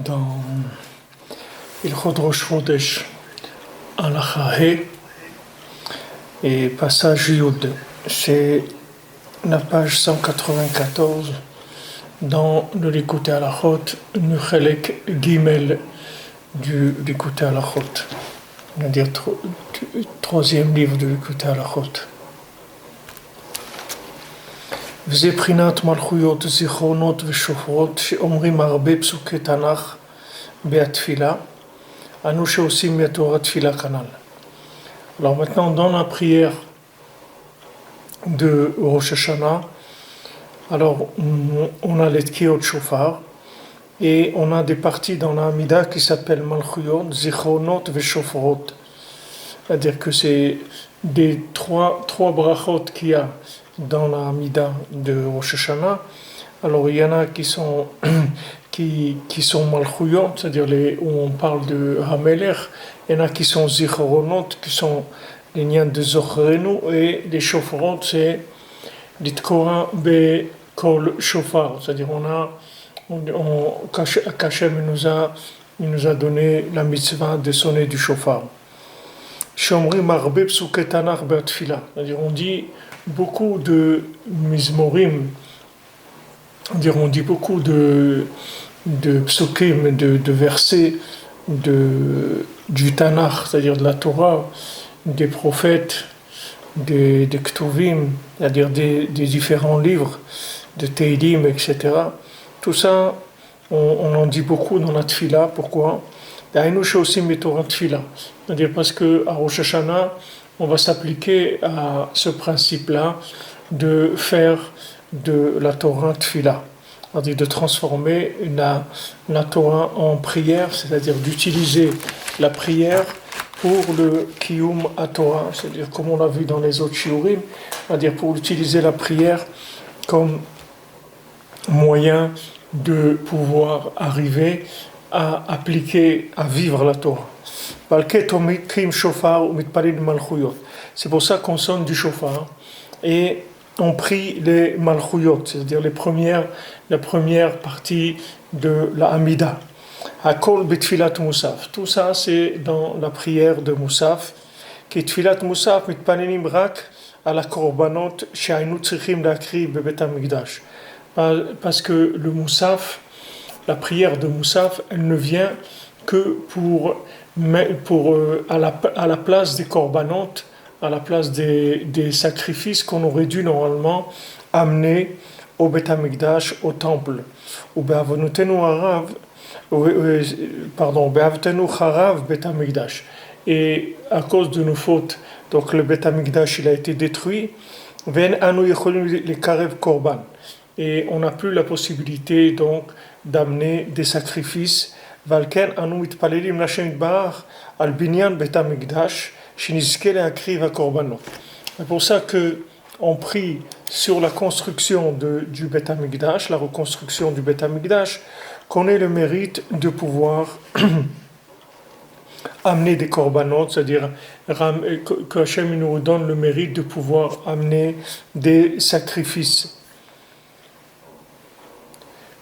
Dans Ilchot Rosh Chodesh, Halacha He, et passage Yud, c'est la page 194 dans le Likutei Halachot, le Chelek Gimel du Likutei Halachot, c'est-à-dire troisième livre du Likutei Halachot. וזה בחינת מלכויות, זיכרונות ושופרות שאומרים הרבה פסוקי תנ"ך בתפילה, אנו שעושים מהתורה תפילה כנ"ל. Alors maintenant, dans la prière de Rosh Hashanah, alors on a les Tkiot Shofar et on a des parties dans la Hamida qui s'appellent Malchuyot, Zichronot et Shofarot. C'est-à-dire que c'est des trois brachot qu'il y a dans la Hamida de Rosh Hashanah. Alors il y en a qui sont Malchuyot, c'est-à-dire où on parle de Hamelech. Il y en a qui sont Zichronot, qui sont les liens de Zochrenu, et les Shofarot, c'est l'Itkora Bekol Shofar, c'est-à-dire Kachem nous a donné la mitzvah de sonner du shofar. Shomrim Arbe Psuke Tanach Be'atfila, c'est-à-dire on dit beaucoup de mizmorim, on dit beaucoup de psukim, de versets du Tanakh, c'est-à-dire de la Torah, des prophètes, des Ktuvim, c'est-à-dire des différents livres, de Teilim, etc. Tout ça, on en dit beaucoup dans la Tfila. Pourquoi? C'est-à-dire parce qu'à Rosh Hashanah, on va s'appliquer à ce principe-là de faire de la Torah Tfila, c'est-à-dire de transformer la Torah en prière, c'est-à-dire d'utiliser la prière pour le Kiyum HaTorah, c'est-à-dire comme on l'a vu dans les autres shiurim, c'est-à-dire pour utiliser la prière comme moyen de pouvoir arriver à appliquer, à vivre la Torah. C'est pour ça qu'on sonne du shofar et on prie les malchuyot, c'est-à-dire la première partie de la Hamida. Hakol betfilat Musaf. Tout ça, c'est dans la prière de Musaf. Qui tfilat Musaf mitpanenim rak à la korbanot she'aynu tzrichim lakri bebet hamikdash. Parce que le Musaf, la prière de Musaf, elle ne vient que à la place des korbanot, à la place des sacrifices qu'on aurait dû normalement amener au Bet HaMikdash, au temple. Ou be'avonotenu harav, be'avotenu harav Bet HaMikdash. Et à cause de nos fautes, donc le Bet HaMikdash il a été détruit. Ve'en anu yecholim lekarev korban. Et on n'a plus la possibilité donc d'amener des sacrifices. Valken anu mitpalelim l'Hashem yitbarach al binyan Bet HaMikdash shenizke leakriv hakorbanot. C'est pour ça que on prie sur la construction du Bet HaMikdash, la reconstruction du Bet HaMikdash, qu'on ait le mérite de pouvoir amener des korbanot, c'est-à-dire que Hachem nous donne le mérite de pouvoir amener des sacrifices.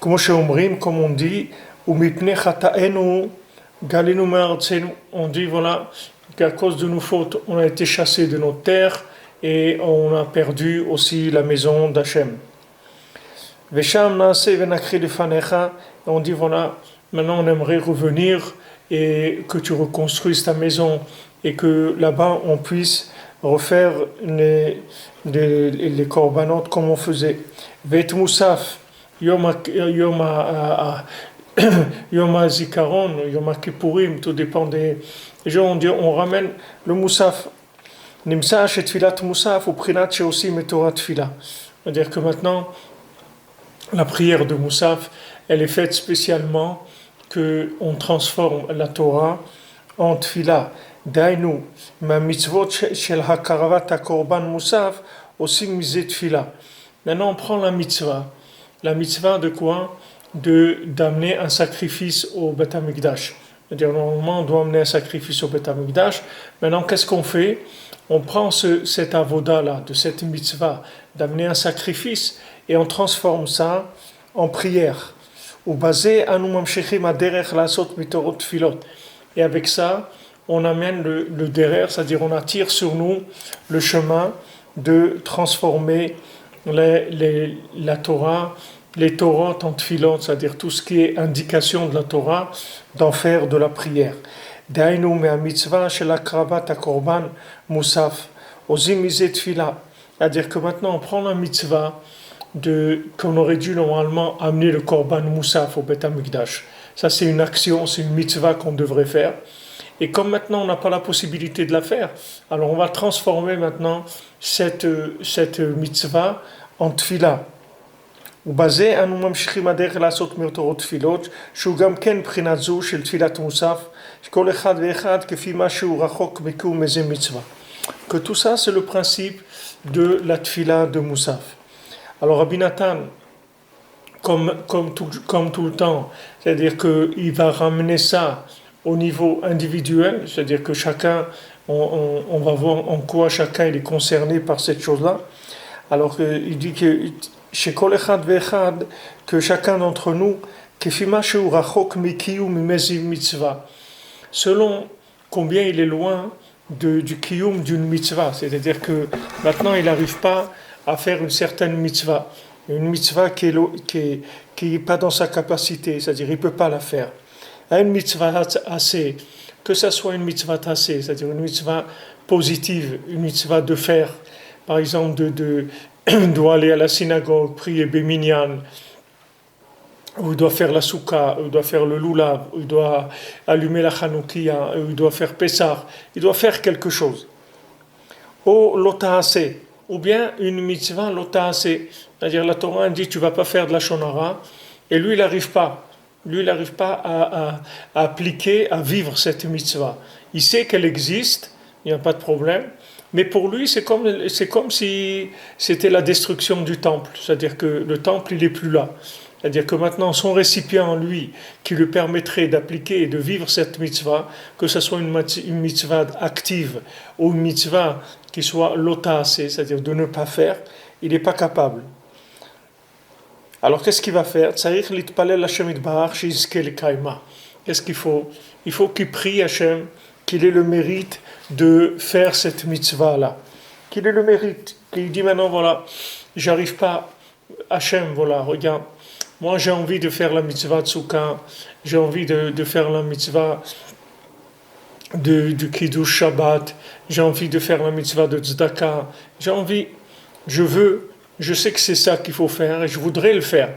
Comme on dit, on dit voilà qu'à cause de nos fautes, on a été chassé de notre terre et on a perdu aussi la maison d'Hachem. On dit voilà, maintenant on aimerait revenir et que tu reconstruises ta maison et que là-bas on puisse refaire les korbanot comme on faisait. Vet Musaf, Yom HaZikaron, Yom HaKippurim, tout dépend des gens. On ramène le Musaf. Nimsa Shetfilat Musaf ou Prinat Sheosi Metorah Tfila. C'est-à-dire que maintenant, la prière de Musaf, elle est faite spécialement qu'on transforme la Torah en Tfila. Dainu, ma mitzvot shel hakaravat hakorban Musaf, aussi misé Tfila. Maintenant, on prend la mitzvah. La mitzvah de quoi? d'amener un sacrifice au Beth Amikdash. C'est-à-dire, normalement, on doit amener un sacrifice au Beth Amikdash. Maintenant, qu'est-ce qu'on fait? On prend cet avoda-là, de cette mitzvah, d'amener un sacrifice, et on transforme ça en prière. Et avec ça, on amène le derer, c'est-à-dire on attire sur nous le chemin de transformer la Torah, les Torahs en tfilot, c'est-à-dire tout ce qui est indication de la Torah, d'en faire de la prière. Dainu me mitzvah shel akravat hakorban musaf ozimizet tfila. C'est-à-dire que maintenant on prend la mitzvah qu'on aurait dû normalement amener le korban musaf au Beth Amikdash. Ça c'est une action, c'est une mitzvah qu'on devrait faire. Et comme maintenant on n'a pas la possibilité de la faire, alors on va transformer maintenant cette mitzvah en tfila. ובזה אנו ממשיכים הדרך לעשות מיותרות תפילות, שהוא גם כן בחינת זו של תפילת מוסף, שכל אחד ואחד כפי מה שהוא רחוק מקיום איזה מצווה. Que tout ça c'est le principe de la tfila de Moussaf. Alors Rabbi Nathan, comme tout le temps, c'est-à-dire qu'il va ramener ça au niveau individuel, c'est-à-dire que chacun, on va voir en quoi chacun il est concerné par cette chose-là. Alors il dit que chez Kol Echad Ve'echad, que chacun d'entre nous, selon combien il est loin du kiyum d'une mitzvah, c'est-à-dire que maintenant il n'arrive pas à faire une certaine mitzvah qui est pas dans sa capacité, c'est-à-dire il ne peut pas la faire. À une mitzvah assez, que ça soit une mitzvah assez, c'est-à-dire une mitzvah positive, une mitzvah de faire, par exemple doit aller à la synagogue, prier Béminyan, ou il doit faire la soukha, ou il doit faire le lulav, ou il doit allumer la chanoukia, ou il doit faire Pessah, il doit faire quelque chose. Ou l'otahase, ou bien une mitzvah l'otahase, c'est-à-dire la Torah dit tu ne vas pas faire de la shonara, et lui il n'arrive pas. Lui, il n'arrive pas à appliquer, à vivre cette mitzvah. Il sait qu'elle existe, il n'y a pas de problème, mais pour lui, c'est comme si c'était la destruction du temple. C'est-à-dire que le temple, il n'est plus là. C'est-à-dire que maintenant, son récipient, lui, qui lui permettrait d'appliquer et de vivre cette mitzvah, que ce soit une mitzvah active ou une mitzvah qui soit l'otase, c'est-à-dire de ne pas faire, il n'est pas capable. Alors qu'est-ce qu'il va faire? Qu'est-ce qu'il faut? Il faut qu'il prie Hachem, qu'il ait le mérite de faire cette mitzvah-là. Qu'il ait le mérite. Qu'il dit maintenant, voilà, j'arrive pas, Hachem, voilà, regarde, moi j'ai envie de faire la mitzvah de Soukha, j'ai envie de faire la mitzvah du Kiddush Shabbat, j'ai envie de faire la mitzvah de Tzedaka, je sais que c'est ça qu'il faut faire et je voudrais le faire,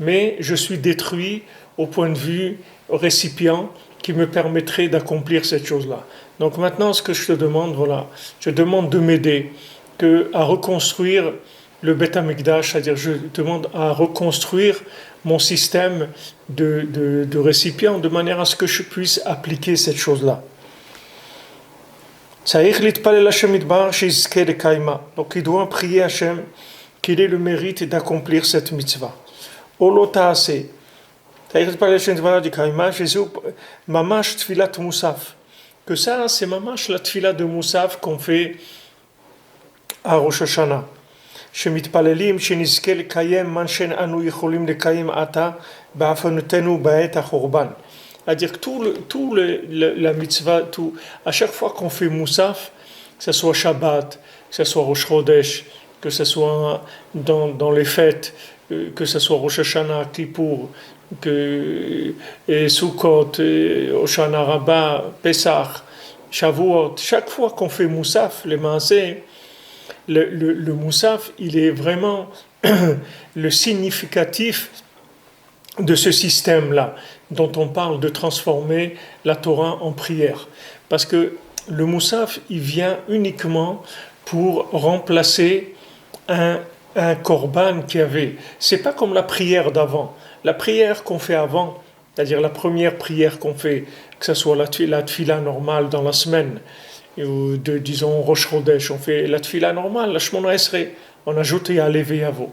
mais je suis détruit au point de vue récipient qui me permettrait d'accomplir cette chose-là. Donc maintenant, ce que je te demande, voilà, je demande de m'aider à reconstruire le Beth Amikdash, c'est-à-dire je demande à reconstruire mon système de récipients de manière à ce que je puisse appliquer cette chose-là. Donc il doit prier Hachem qu'il ait le mérite d'accomplir cette mitzvah. Olotaase. Mamash tfilat Moussaf. Que ça, c'est mamash la tfila de Moussaf qu'on fait à Rosh Hashanah. שמתפללים שנזכה לקיים מה שאנו יכולים לקיים עתה בעוונותינו בעת החורבן. C'est-à-dire que la mitzvah, à chaque fois qu'on fait Moussaf, que ce soit Shabbat, que ce soit Rosh Chodesh, que ce soit dans les fêtes, que ce soit Rosh Hashanah, Kippour, Sukkot, Hoshana Rabbah, Pesach, Shavuot, chaque fois qu'on fait Moussaf, les Maaseh, le Moussaf, il est vraiment le significatif de ce système-là, dont on parle de transformer la Torah en prière. Parce que le Moussaf, il vient uniquement pour remplacer un korban qu'il y avait. C'est pas comme la prière d'avant. La prière qu'on fait avant, c'est-à-dire la première prière qu'on fait, que ce soit la tfila normale dans la semaine, ou disons Rosh Chodesh, on fait la tfila normale, la Shmona Esrei, on ajoute à Ya'aleh Veyavo.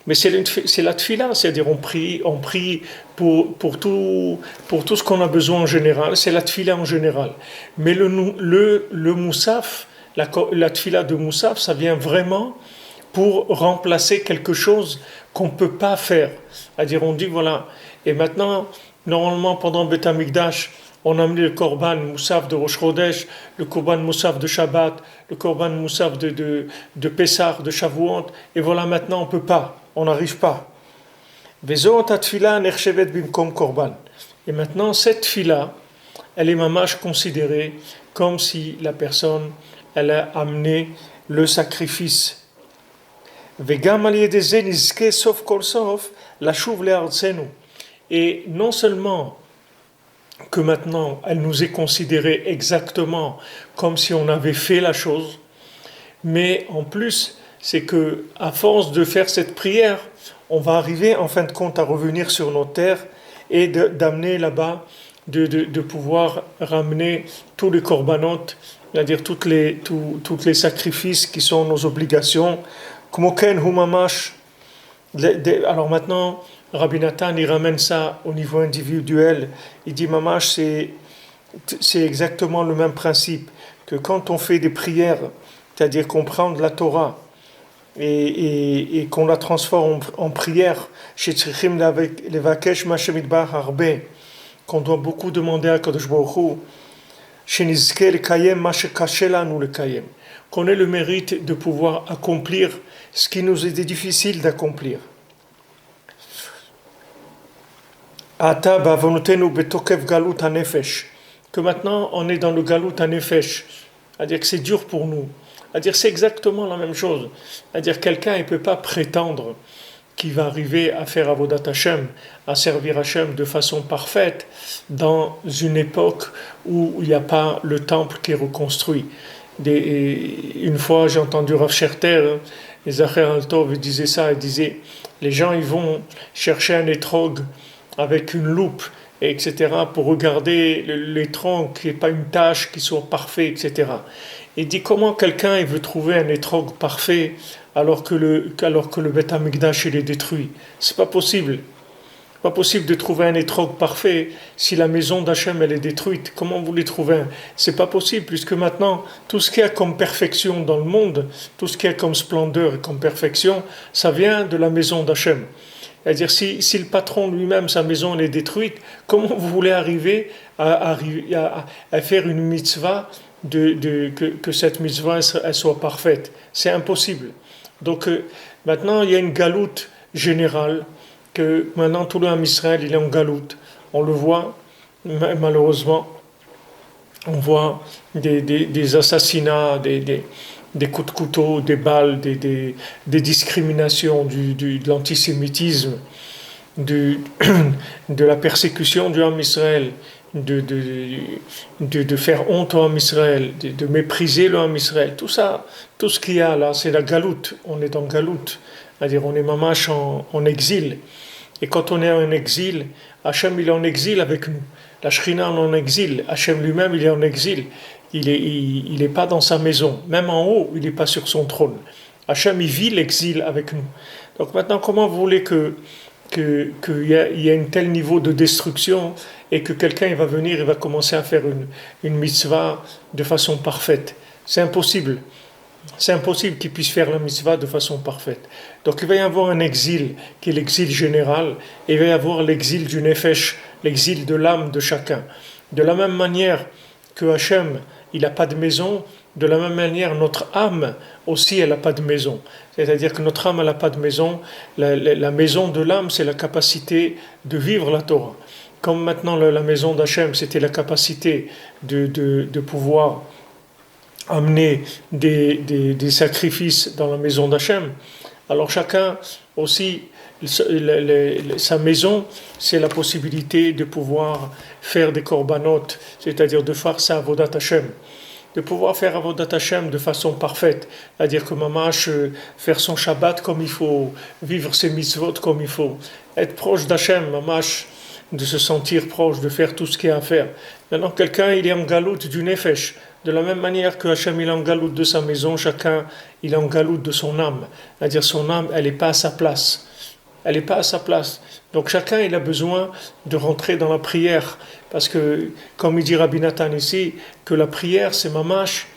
Mais c'est la tfila, c'est-à-dire on prie pour tout ce qu'on a besoin en général, c'est la tfila en général. Mais le moussaf, la tfila de moussaf, ça vient vraiment pour remplacer quelque chose qu'on ne peut pas faire. C'est-à-dire on dit voilà, et maintenant, normalement pendant Beth Amikdash, on a amené le korban moussaf de Rosh Chodesh, le korban moussaf de Shabbat, le korban moussaf de Pessah, de Shavuot, et voilà maintenant on ne peut pas, on n'arrive pas. Et maintenant cette fila, elle est mamash considérée comme si la personne, elle a amené le sacrifice. Et non seulement que maintenant elle nous est considérée exactement comme si on avait fait la chose, mais en plus c'est que à force de faire cette prière, on va arriver en fin de compte à revenir sur nos terres et d'amener là-bas, de pouvoir ramener tous les corbanotes, c'est-à-dire tous les sacrifices qui sont nos obligations. Alors maintenant, Rabbi Nathan, il ramène ça au niveau individuel. Il dit, Mamash, c'est exactement le même principe que quand on fait des prières, c'est-à-dire qu'on prend de la Torah et qu'on la transforme en prière, qu'on doit beaucoup demander à Kadosh Baruch Hu, qu'on ait le mérite de pouvoir accomplir ce qui nous est difficile d'accomplir. Que maintenant on est dans le galut hanefesh, c'est-à-dire que c'est dur pour nous. C'est-à-dire c'est exactement la même chose. C'est-à-dire quelqu'un ne peut pas prétendre qu'il va arriver à faire Avodat Hashem, à servir Hashem de façon parfaite dans une époque où il n'y a pas le temple qui est reconstruit. Une fois j'ai entendu Rav Scherter, Zacher Altov, il disait ça, il disait les gens ils vont chercher un étrog avec une loupe, etc., pour regarder les troncs, qu'il n'y ait pas une tache, qu'ils soient parfaits, etc. Il dit comment quelqu'un il veut trouver un étrog parfait alors que le Beth Amikdash il est détruit. C'est pas possible. Pas possible de trouver un étrog parfait si la maison d'Hachem elle est détruite. Comment vous les trouvez? C'est pas possible puisque maintenant tout ce qu'il y a comme perfection dans le monde, tout ce qu'il y a comme splendeur et comme perfection, ça vient de la maison d'Hachem. C'est-à-dire, si le patron lui-même, sa maison elle est détruite, comment vous voulez arriver à faire une mitzvah que cette mitzvah elle soit parfaite? C'est impossible. Donc maintenant, il y a une galoute générale, que maintenant tout le Ham Israël il est en galoute. On le voit, malheureusement, on voit des assassinats, des coups de couteau, des balles, des discriminations, de l'antisémitisme, de la persécution du Ham Israël, de faire honte au Ham Israël, de mépriser le Ham Israël. Tout ça, tout ce qu'il y a là, c'est la galoute. On est en galoute, c'est-à-dire on est mamash en exil. Et quand on est en exil, Hachem il est en exil avec nous. La Shrina en exil, Hachem lui-même il est en exil. Il est pas dans sa maison, même en haut, il n'est pas sur son trône. Hachem, il vit l'exil avec nous. Donc maintenant, comment vous voulez qu'il y ait un tel niveau de destruction et que quelqu'un il va venir et va commencer à faire une mitzvah de façon parfaite? C'est impossible. C'est impossible qu'il puisse faire la mitzvah de façon parfaite. Donc il va y avoir un exil, qui est l'exil général, et il va y avoir l'exil du nefesh, l'exil de l'âme de chacun. De la même manière que Hachem, il n'a pas de maison, de la même manière, notre âme aussi, elle n'a pas de maison. C'est-à-dire que notre âme, elle n'a pas de maison. La maison de l'âme, c'est la capacité de vivre la Torah. Comme maintenant, la maison d'Hachem, c'était la capacité de pouvoir amener des sacrifices dans la maison d'Hachem. Alors chacun aussi, sa maison, c'est la possibilité de pouvoir faire des corbanotes, c'est-à-dire de faire sa avodat Hashem, de pouvoir faire avodat Hashem de façon parfaite, c'est-à-dire que mamash, faire son Shabbat comme il faut, vivre ses mitzvot comme il faut, être proche d'Hachem, mamash, de se sentir proche, de faire tout ce qu'il y a à faire. Maintenant, quelqu'un, il est en galoute du nefesh. De la même manière que Hachem, il est en galoute de sa maison, chacun, il est en galoute de son âme. C'est-à-dire, son âme, elle n'est pas à sa place. elle n'est pas à sa place. Donc chacun il a besoin de rentrer dans la prière, parce que comme il dit Rabbi Nathan ici, que la prière c'est mamash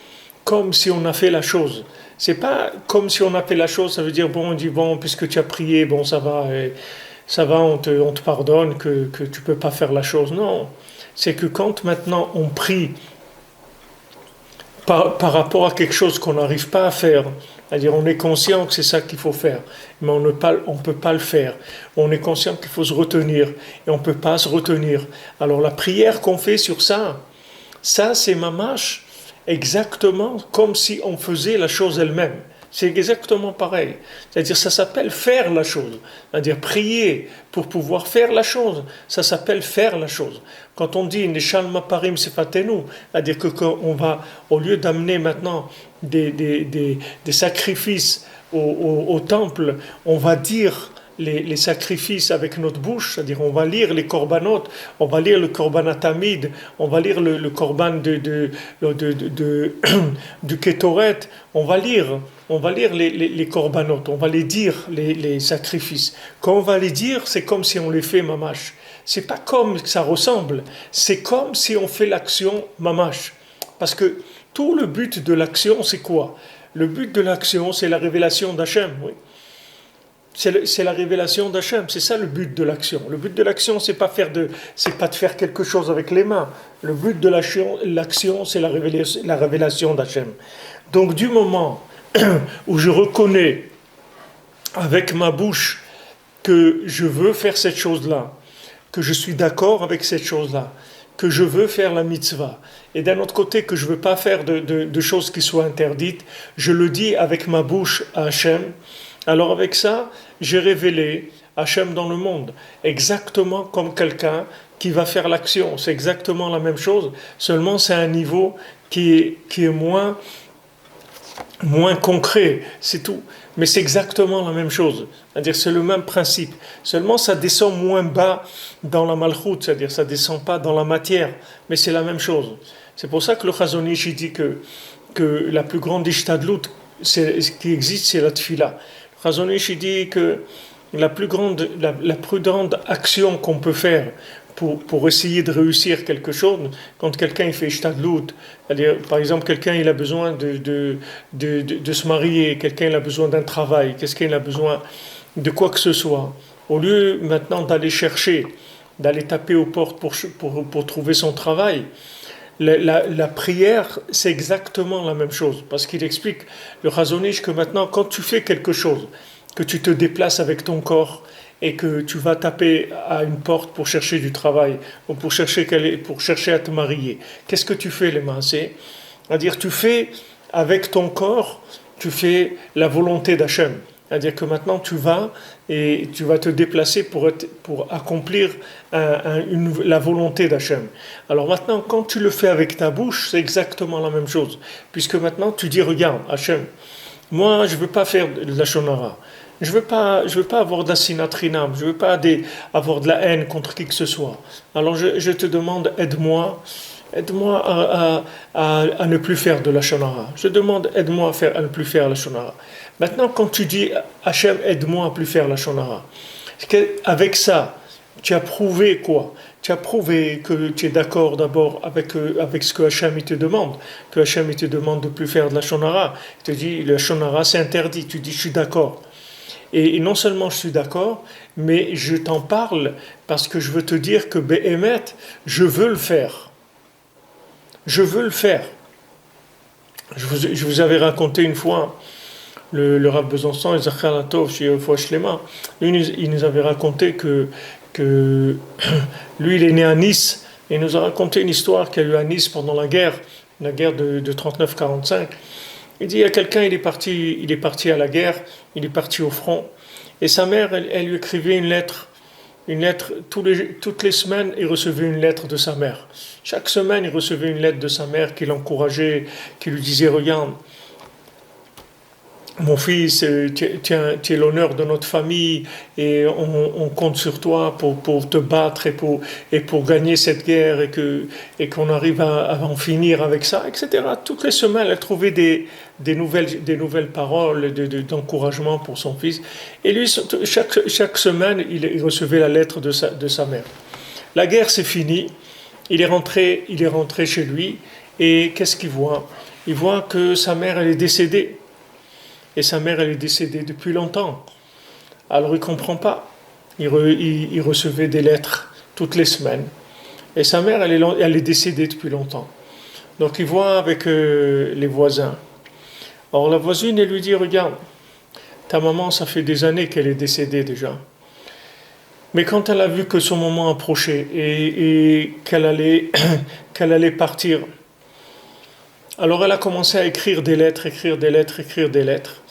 comme si on a fait la chose. C'est pas comme si on a fait la chose, ça veut dire bon on dit bon puisque tu as prié, bon ça va, ça va, on te pardonne que tu peux pas faire la chose. Non, c'est que quand maintenant on prie par rapport à quelque chose qu'on n'arrive pas à faire, c'est-à-dire on est conscient que c'est ça qu'il faut faire, mais on ne peut pas le faire. On est conscient qu'il faut se retenir, et on ne peut pas se retenir. Alors la prière qu'on fait sur ça c'est mamash, exactement comme si on faisait la chose elle-même. C'est exactement pareil. C'est-à-dire ça s'appelle faire la chose. C'est-à-dire prier pour pouvoir faire la chose. Ça s'appelle faire la chose. Quand on dit Neshal Maparim Sefatenu, c'est-à-dire que qu'on va, au lieu d'amener maintenant des sacrifices au temple, on va dire les sacrifices avec notre bouche, c'est-à-dire on va lire les korbanot, on va lire le korban atamid, on va lire le korban du kétoret, on va lire les korbanot, on va les dire, les sacrifices. Quand on va les dire, c'est comme si on les fait mamash. C'est pas comme ça ressemble, c'est comme si on fait l'action mamash. Parce que tout le but de l'action, c'est quoi? Le but de l'action, c'est la révélation d'Hachem, oui. C'est la révélation d'Hachem, c'est ça le but de l'action. Le but de l'action, c'est pas de faire quelque chose avec les mains. Le but de l'action, c'est la révélation d'Hachem. Donc du moment où je reconnais avec ma bouche que je veux faire cette chose-là, que je suis d'accord avec cette chose-là, que je veux faire la mitzvah, et d'un autre côté que je ne veux pas faire de choses qui soient interdites, je le dis avec ma bouche à Hachem. Alors avec ça, j'ai révélé Hachem dans le monde, exactement comme quelqu'un qui va faire l'action. C'est exactement la même chose, seulement c'est un niveau qui est moins concret, c'est tout. Mais c'est exactement la même chose, c'est-à-dire c'est le même principe. Seulement ça descend moins bas dans la malchoute, c'est-à-dire ça descend pas dans la matière, mais c'est la même chose. C'est pour ça que le Chazon Ish dit que la plus grande ishtadlut qui existe, c'est la tfila. Chazon Ish dit que la plus grande action qu'on peut faire pour essayer de réussir quelque chose, quand quelqu'un il fait ishtadlut, c'est-à-dire par exemple quelqu'un il a besoin de se marier, quelqu'un il a besoin d'un travail, quelqu'un il a besoin de quoi que ce soit, au lieu maintenant d'aller taper aux portes pour trouver son travail, la prière, c'est exactement la même chose. Parce qu'il explique, le Chazon Ish, que maintenant, quand tu fais quelque chose, que tu te déplaces avec ton corps et que tu vas taper à une porte pour chercher du travail ou pour chercher à te marier, qu'est-ce que tu fais, les mains? C'est-à-dire, tu fais avec ton corps, tu fais la volonté d'Hachem. C'est-à-dire que maintenant tu vas te déplacer pour accomplir la volonté d'Hachem. Alors maintenant, quand tu le fais avec ta bouche, c'est exactement la même chose. Puisque maintenant tu dis, regarde, Hachem, moi je ne veux pas faire de la shonara. Je veux pas avoir de la sinatrinam. Je ne veux pas avoir de la haine contre qui que ce soit. Alors je te demande, aide-moi à ne plus faire de la shonara. Je demande, aide-moi à ne plus faire la shonara. Maintenant, quand tu dis Hachem, aide-moi à plus faire la shonara, avec ça, tu as prouvé quoi? Tu as prouvé que tu es d'accord d'abord avec ce que Hachem il te demande, que Hachem il te demande de plus faire de la shonara. Il te dit la shonara c'est interdit. Tu dis je suis d'accord. Et non seulement je suis d'accord, mais je t'en parle parce que je veux te dire que Be'emet, je veux le faire. Je veux le faire. Je vous avais raconté une fois. Le Rav Besançon et Zachar Latov chez Foch Shlema, il nous avait raconté que lui il est né à Nice et il nous a raconté une histoire qu'il y a eu à Nice pendant la guerre de 39-45. Il dit il y a quelqu'un, il est parti à la guerre, il est parti au front et sa mère elle lui écrivait une lettre toutes les semaines il recevait une lettre de sa mère. Chaque semaine il recevait une lettre de sa mère qui l'encourageait, qui lui disait regarde, mon fils, tu es l'honneur de notre famille et on compte sur toi pour te battre et pour gagner cette guerre et qu'on arrive à en finir avec ça, etc. Toutes les semaines, elle trouvait des nouvelles paroles d'encouragement pour son fils. Et lui, chaque semaine, il recevait la lettre de sa mère. La guerre s'est finie, il est rentré chez lui et qu'est-ce qu'il voit? Il voit que sa mère, elle est décédée. Et sa mère, elle est décédée depuis longtemps. Alors il ne comprend pas. Il recevait des lettres toutes les semaines. Et sa mère, elle est décédée depuis longtemps. Donc il voit avec les voisins. Alors la voisine, elle lui dit, regarde, ta maman, ça fait des années qu'elle est décédée déjà. Mais quand elle a vu que son moment approchait et qu'elle allait, qu'elle allait partir, alors elle a commencé à écrire des lettres, écrire des lettres, écrire des lettres.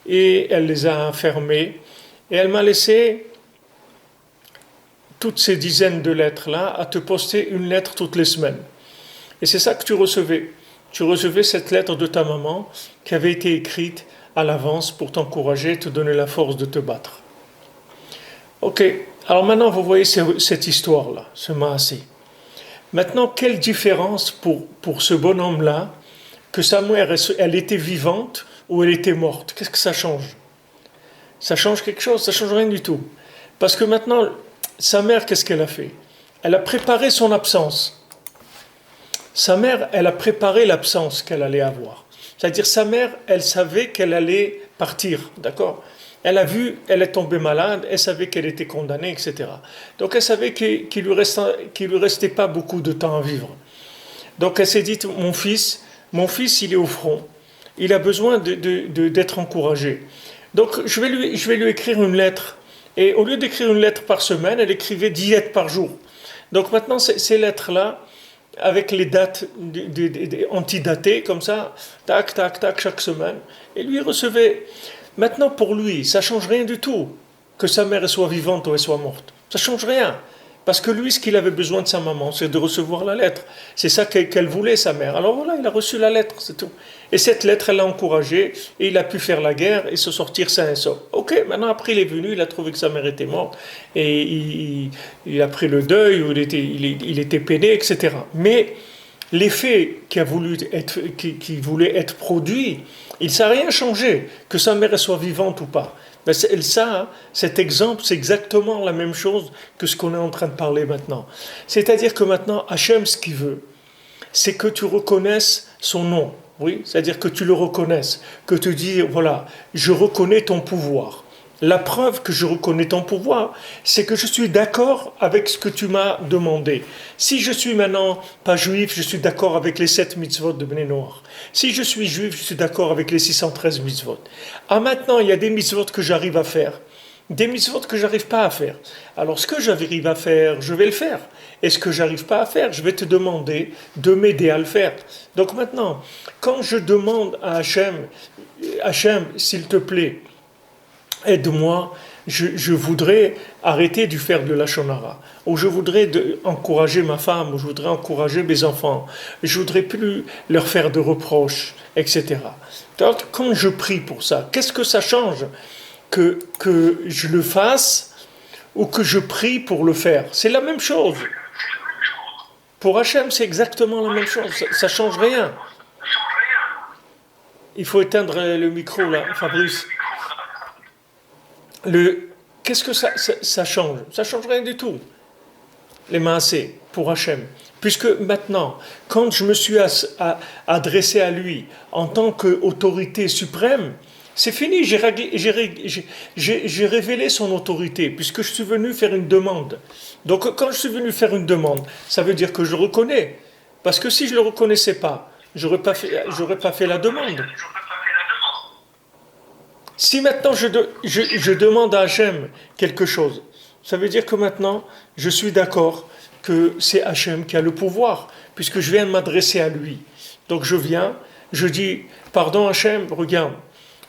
Et elle les a fermées. Et elle m'a laissé toutes ces dizaines de lettres-là à te poster une lettre toutes les semaines. Et c'est ça que tu recevais. Tu recevais cette lettre de ta maman qui avait été écrite à l'avance pour t'encourager, te donner la force de te battre. Ok, alors maintenant vous voyez cette histoire-là, ce Maasé. Maintenant, quelle différence pour ce bonhomme-là, que sa mère, elle était vivante ou elle était morte? Qu'est-ce que ça change? Ça change quelque chose? Ça change rien du tout. Parce que maintenant, sa mère, qu'est-ce qu'elle a fait? Elle a préparé son absence. Sa mère, elle a préparé l'absence qu'elle allait avoir. C'est-à-dire, sa mère, elle savait qu'elle allait partir, d'accord? Elle a vu, elle est tombée malade, elle savait qu'elle était condamnée, etc. Donc, elle savait qu'il lui restait pas beaucoup de temps à vivre. Donc, elle s'est dit, mon fils, il est au front. Il a besoin d'être encouragé. Donc, je vais lui écrire une lettre. Et au lieu d'écrire une lettre par semaine, elle écrivait 10 lettres par jour. Donc, maintenant, ces lettres-là, avec les dates antidatées, comme ça, tac, tac, tac, chaque semaine. Et lui recevait. Maintenant, pour lui, ça ne change rien du tout que sa mère soit vivante ou elle soit morte. Ça ne change rien. Parce que lui, ce qu'il avait besoin de sa maman, c'est de recevoir la lettre. C'est ça qu'elle voulait, sa mère. Alors voilà, il a reçu la lettre, c'est tout. Et cette lettre, elle l'a encouragé, et il a pu faire la guerre et se sortir sain et sauf. Ok, maintenant, après, il est venu, il a trouvé que sa mère était morte, et il a pris le deuil, ou il était peiné, etc. Mais l'effet qui voulait être produit, il ne s'est rien changé, que sa mère soit vivante ou pas. Ben ça, cet exemple, c'est exactement la même chose que ce qu'on est en train de parler maintenant. C'est-à-dire que maintenant, Hachem, ce qu'il veut, c'est que tu reconnaisses son nom. Oui, c'est-à-dire que tu le reconnaisses, que tu dis, voilà, je reconnais ton pouvoir. La preuve que je reconnais ton pouvoir, c'est que je suis d'accord avec ce que tu m'as demandé. Si je suis maintenant pas juif, je suis d'accord avec les 7 mitzvot de Bnei Noach. Si je suis juif, je suis d'accord avec les 613 mitzvot. Ah, maintenant, il y a des mitzvot que j'arrive à faire, des mitzvot que j'arrive pas à faire. Alors, ce que j'arrive à faire, je vais le faire. Et ce que j'arrive pas à faire, je vais te demander de m'aider à le faire. Donc maintenant, quand je demande à Hachem, s'il te plaît, aide-moi, je voudrais arrêter de faire de la shonara, ou je voudrais encourager ma femme, ou je voudrais encourager mes enfants, je voudrais plus leur faire de reproches, etc. Donc, quand je prie pour ça, qu'est-ce que ça change que je le fasse ou que je prie pour le faire? C'est la même chose. Pour Hachem, c'est exactement la même chose, ça ne change rien. Il faut éteindre le micro là, Fabrice. Qu'est-ce que ça change? Ça ne change rien du tout, les maasés, pour Hachem. Puisque maintenant, quand je me suis adressé à lui en tant qu'autorité suprême, c'est fini, j'ai révélé son autorité, puisque je suis venu faire une demande. Donc quand je suis venu faire une demande, ça veut dire que je le reconnais. Parce que si je ne le reconnaissais pas, j'aurais pas fait la demande. Si maintenant je demande à Hachem quelque chose, ça veut dire que maintenant je suis d'accord que c'est Hachem qui a le pouvoir, puisque je viens de m'adresser à lui. Donc je viens, je dis, pardon Hachem, regarde,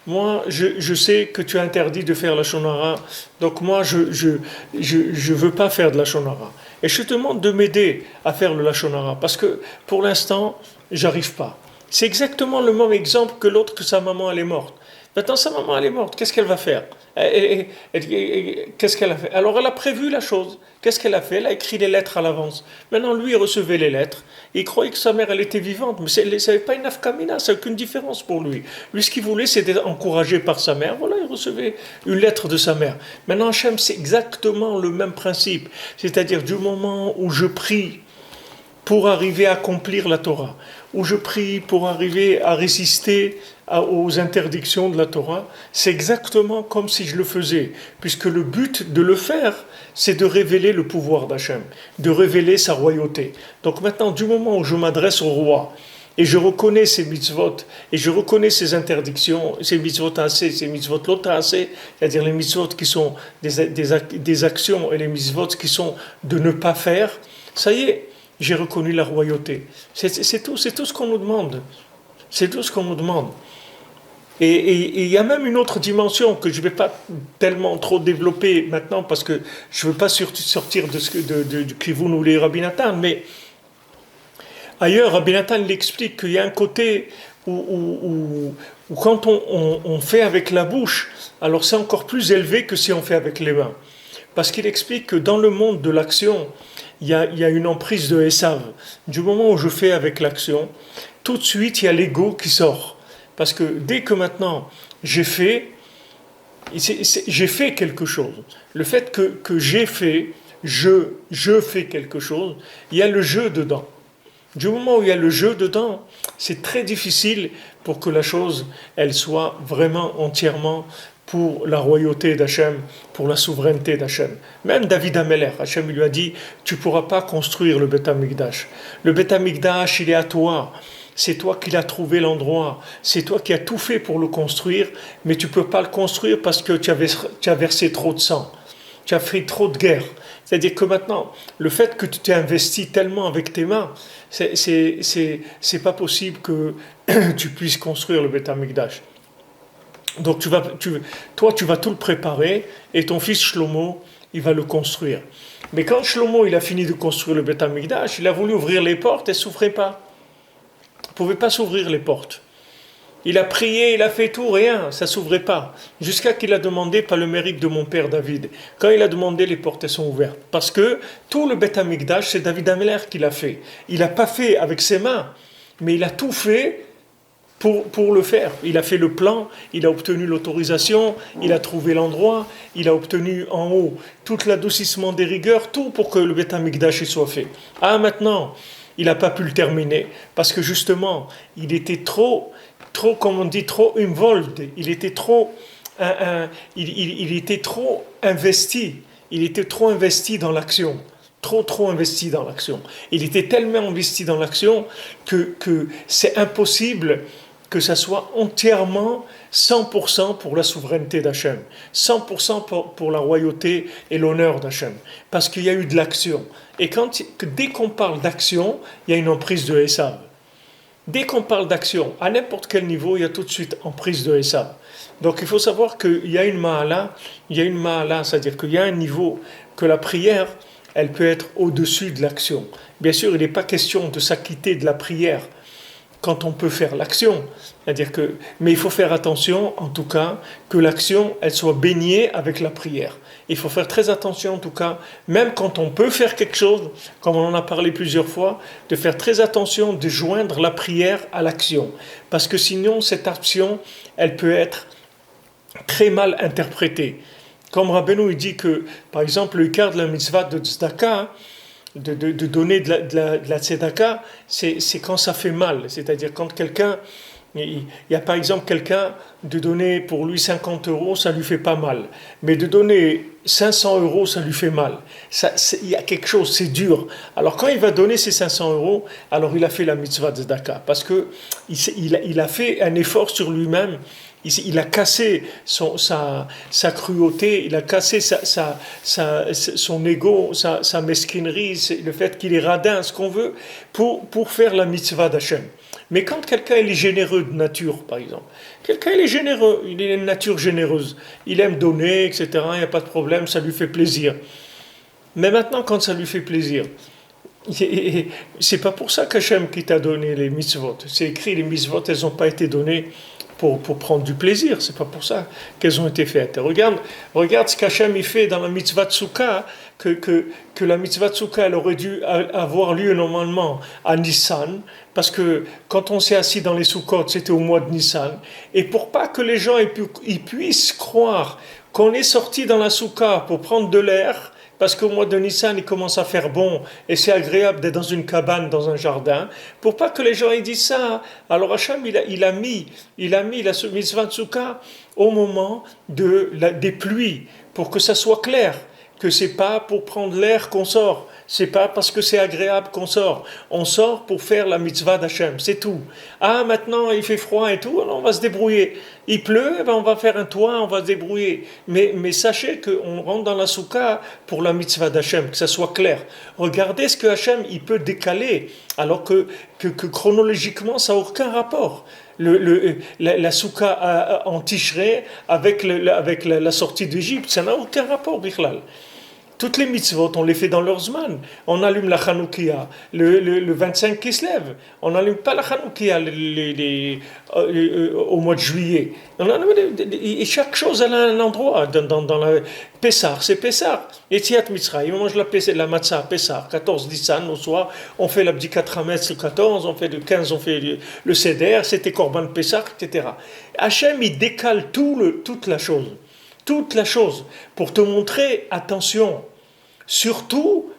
moi je sais que tu as interdit de faire la shonara, donc moi je veux pas faire de la shonara. Et je te demande de m'aider à faire le lashonara, parce que pour l'instant, j'arrive pas. C'est exactement le même exemple que l'autre, que sa maman elle est morte. Maintenant, sa maman, elle est morte. Qu'est-ce qu'elle va faire? Qu'est-ce qu'elle a fait? Alors, elle a prévu la chose. Qu'est-ce qu'elle a fait? Elle a écrit les lettres à l'avance. Maintenant, lui, il recevait les lettres. Il croyait que sa mère, elle était vivante. Mais ça n'avait pas une nafkamina, ça n'a aucune différence pour lui. Lui, ce qu'il voulait, c'était encouragé par sa mère. Voilà, il recevait une lettre de sa mère. Maintenant, Hachem, c'est exactement le même principe. C'est-à-dire, du moment où je prie pour arriver à accomplir la Torah, où je prie pour arriver à résister aux interdictions de la Torah, c'est exactement comme si je le faisais, puisque le but de le faire, c'est de révéler le pouvoir d'Hachem, de révéler sa royauté. Donc maintenant, du moment où je m'adresse au roi, et je reconnais ses mitzvot, et je reconnais ses interdictions, ses mitzvot assez, ses mitzvot lota assez, c'est-à-dire les mitzvot qui sont des actions et les mitzvot qui sont de ne pas faire, ça y est, j'ai reconnu la royauté. C'est tout ce qu'on nous demande. C'est tout ce qu'on nous demande. Et il y a même une autre dimension que je ne vais pas tellement trop développer maintenant parce que je ne veux pas sortir du Kivun ou les Rabbi Nathan, mais ailleurs, Rabbi Nathan l'explique qu'il y a un côté où quand on fait avec la bouche, alors c'est encore plus élevé que si on fait avec les mains. Parce qu'il explique que dans le monde de l'action, il y a une emprise de Esav. Du moment où je fais avec l'action, tout de suite, il y a l'ego qui sort. Parce que dès que maintenant j'ai fait quelque chose, le fait que j'ai fait, je fais quelque chose, il y a le jeu dedans. Du moment où il y a le jeu dedans, c'est très difficile pour que la chose, elle soit vraiment entièrement pour la royauté d'Hachem, pour la souveraineté d'Hachem. Même David Ameler, Hachem lui a dit, tu ne pourras pas construire le Beth Amikdash. Le Beth Amikdash, il est à toi. C'est toi qui l'as trouvé l'endroit. C'est toi qui as tout fait pour le construire, mais tu ne peux pas le construire parce que tu as versé trop de sang. Tu as fait trop de guerre. C'est-à-dire que maintenant, le fait que tu t'es investi tellement avec tes mains, c'est pas possible que tu puisses construire le Beth Amikdash. Donc toi, tu vas tout le préparer et ton fils Shlomo, il va le construire. Mais quand Shlomo, il a fini de construire le Beth Amikdash, il a voulu ouvrir les portes et ne s'ouvrait pas. Il ne pouvait pas s'ouvrir les portes. Il a prié, il a fait tout, rien, ça ne s'ouvrait pas. Jusqu'à qu'il a demandé, par le mérite de mon père David. Quand il a demandé, les portes elles sont ouvertes. Parce que tout le Beth Amikdash, c'est David Ameler qui l'a fait. Il n'a pas fait avec ses mains, mais il a tout fait pour le faire. Il a fait le plan, il a obtenu l'autorisation, il a trouvé l'endroit, il a obtenu en haut tout l'adoucissement des rigueurs, tout pour que le Beth Amikdash soit fait. Ah, maintenant, il n'a pas pu le terminer, parce que justement, il était trop, comme on dit, trop involved, il était trop, il était trop investi, il était trop investi dans l'action. Trop investi dans l'action. Il était tellement investi dans l'action que c'est impossible que ça soit entièrement 100% pour la souveraineté d'Hachem, 100% pour la royauté et l'honneur d'Hachem, parce qu'il y a eu de l'action. Et dès qu'on parle d'action, il y a une emprise de Esav. Dès qu'on parle d'action, à n'importe quel niveau, il y a tout de suite emprise de Esav. Donc il faut savoir qu'il y a une ma'ala, c'est-à-dire qu'il y a un niveau que la prière, elle peut être au-dessus de l'action. Bien sûr, il n'est pas question de s'acquitter de la prière quand on peut faire l'action. Mais il faut faire attention, en tout cas, que l'action, elle soit baignée avec la prière. Il faut faire très attention, en tout cas, même quand on peut faire quelque chose, comme on en a parlé plusieurs fois, de faire très attention de joindre la prière à l'action. Parce que sinon, cette action, elle peut être très mal interprétée. Comme Rabbeinu, il dit que, par exemple, le quart de la mitzvah de tzedaka, de donner de la tzedaka, c'est quand ça fait mal. C'est-à-dire quand quelqu'un, il y a par exemple quelqu'un, de donner pour lui 50 euros, ça lui fait pas mal. Mais de donner 500 euros, ça lui fait mal. Il y a quelque chose, c'est dur. Alors quand il va donner ces 500 euros, alors il a fait la mitzvah de tzedaka. Parce qu'il a fait un effort sur lui-même. Il a cassé sa cruauté, il a cassé son ego, sa mesquinerie, le fait qu'il est radin, ce qu'on veut, pour faire la mitzvah d'Hachem. Mais quand quelqu'un il est généreux de nature, par exemple, quelqu'un il est généreux, il est une nature généreuse, il aime donner, etc., il n'y a pas de problème, ça lui fait plaisir. Mais maintenant, quand ça lui fait plaisir, c'est pas pour ça qu'Hachem qui t'a donné les mitzvot. C'est écrit, les mitzvot, elles n'ont pas été données pour prendre du plaisir, c'est pas pour ça qu'elles ont été faites. Et regarde ce qu'Hachem il fait dans la mitzvah de Souka, que la mitzvah de Souka elle aurait dû avoir lieu normalement à Nissan, parce que quand on s'est assis dans les Soukot, c'était au mois de Nissan, et pour pas que les gens ils puissent croire qu'on est sorti dans la Souka pour prendre de l'air, parce qu'au mois de Nissan, il commence à faire bon et c'est agréable d'être dans une cabane, dans un jardin. Pour pas que les gens aient dit ça, alors Hachem, il a mis la mitzvah de Souka au moment des pluies, pour que ça soit clair, que c'est pas pour prendre l'air qu'on sort, c'est pas parce que c'est agréable qu'on sort. On sort pour faire la mitzvah d'Hachem, c'est tout. Ah, maintenant il fait froid et tout, alors on va se débrouiller. Il pleut, eh ben on va faire un toit, on va se débrouiller. Mais sachez qu'on rentre dans la soukha pour la mitzvah d'Hachem, que ça soit clair. Regardez ce que Hachem il peut décaler, alors que chronologiquement ça n'a aucun rapport. La soukha en Tishrei avec la sortie d'Égypte, ça n'a aucun rapport, Bichlal. Toutes les mitzvot, on les fait dans leur zman. On allume la Chanoukia le 25 qui se lève. On n'allume pas la Chanoukia au mois de juillet. Et chaque chose, elle a un endroit. Dans la Pessah, c'est Pessah. Et Tiat Mitzrayim, on mange la matzah, Pessah, 14 Nissan, au soir, on fait l'abdikat Hametz le 14, on fait le 15, on fait le Seder, c'était Korban Pessah, etc. Hachem, il décale toute la chose. Toute la chose, pour te montrer, attention, surtout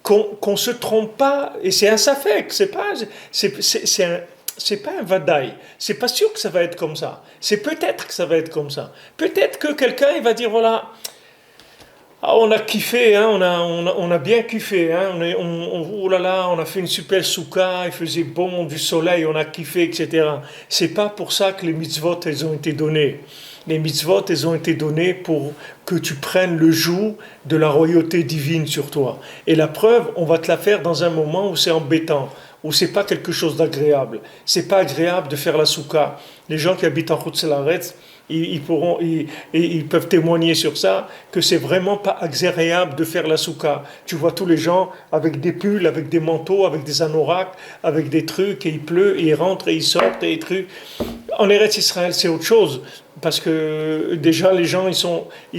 qu'on ne se trompe pas, et c'est un safek, c'est pas un vadaï, c'est pas sûr que ça va être comme ça, c'est peut-être que ça va être comme ça, peut-être que quelqu'un il va dire voilà, on a kiffé, hein, on a bien kiffé, hein, oh là là, on a fait une super soukha, il faisait bon, du soleil, on a kiffé, etc. C'est pas pour ça que les mitzvot elles ont été données. Les mitzvot, elles ont été données pour que tu prennes le joug de la royauté divine sur toi. Et la preuve, on va te la faire dans un moment où c'est embêtant, où c'est pas quelque chose d'agréable. C'est pas agréable de faire la soukha. Les gens qui habitent en Chutz La'aretz, ils peuvent témoigner sur ça, que c'est vraiment pas agréable de faire la soukha. Tu vois tous les gens avec des pulls, avec des manteaux, avec des anoraks, avec des trucs, et il pleut, et ils rentrent, et ils sortent, et des trucs. En Eretz Israël, c'est autre chose, parce que déjà les gens ils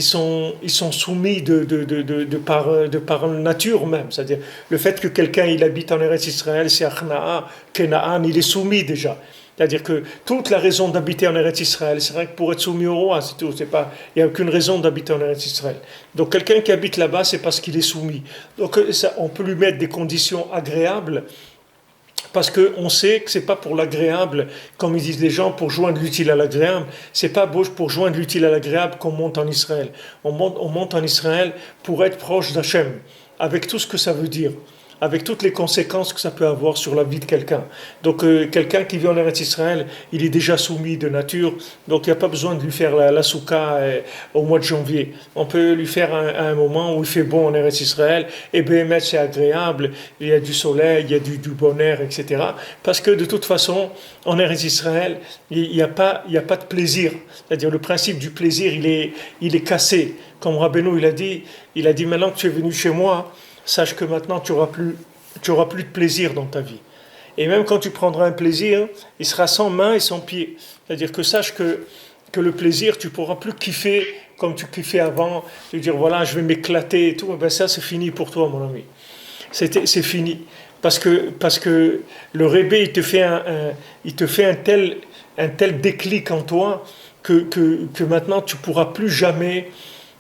sont soumis de par nature même, c'est-à-dire le fait que quelqu'un il habite en Eretz Israël, c'est Achnaa, Kenaan, il est soumis déjà. C'est-à-dire que toute la raison d'habiter en Eretz Israël, c'est vrai que pour être soumis au roi, c'est tout. Il n'y a aucune raison d'habiter en Eretz Israël. Donc quelqu'un qui habite là-bas, c'est parce qu'il est soumis. Donc ça, on peut lui mettre des conditions agréables, parce qu'on sait que c'est pas pour l'agréable, comme ils disent les gens, pour joindre l'utile à l'agréable. C'est pas pour joindre l'utile à l'agréable qu'on monte en Israël. On monte en Israël pour être proche d'Hachem, avec tout ce que ça veut dire, avec toutes les conséquences que ça peut avoir sur la vie de quelqu'un. Donc quelqu'un qui vit en Eretz Israël, il est déjà soumis de nature, donc il n'y a pas besoin de lui faire la soukha au mois de janvier. On peut lui faire à un moment où il fait bon en Eretz Israël, et bien c'est agréable, il y a du soleil, il y a du bon air, etc. Parce que de toute façon, en Eretz Israël, il n'y a pas de plaisir. C'est-à-dire le principe du plaisir, il est cassé. Comme Rabbeinu, il a dit maintenant que tu es venu chez moi, sache que maintenant tu auras plus de plaisir dans ta vie. Et même quand tu prendras un plaisir, il sera sans main et sans pied. C'est-à-dire que sache que le plaisir, tu pourras plus kiffer comme tu kiffais avant, de dire voilà, je vais m'éclater et tout. Ben ça, c'est fini pour toi, mon ami. C'est fini. Parce que le Rébé, il te fait un tel déclic en toi que maintenant tu pourras plus jamais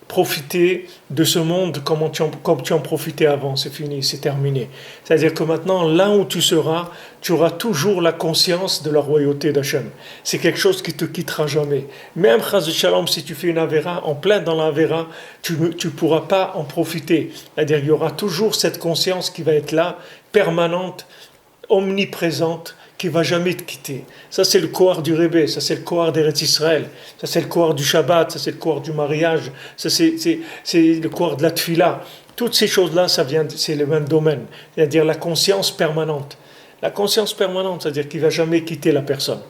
profiter de ce monde comme tu en profitais avant, c'est fini, c'est terminé. C'est-à-dire que maintenant, là où tu seras, tu auras toujours la conscience de la royauté d'Hachem. C'est quelque chose qui te quittera jamais. Même Chaz Shalom, si tu fais une avéra, en plein dans l'avéra, tu ne pourras pas en profiter. C'est-à-dire qu'il y aura toujours cette conscience qui va être là, permanente, omniprésente, qui ne va jamais te quitter. Ça, c'est le kohar du Rébé, ça, c'est le kohar d'Eretz Israël, ça, c'est le kohar du Shabbat, ça, c'est le kohar du mariage, ça, c'est le kohar de la Tfila. Toutes ces choses-là, c'est le même domaine, c'est-à-dire la conscience permanente. La conscience permanente, c'est-à-dire qu'il ne va jamais quitter la personne.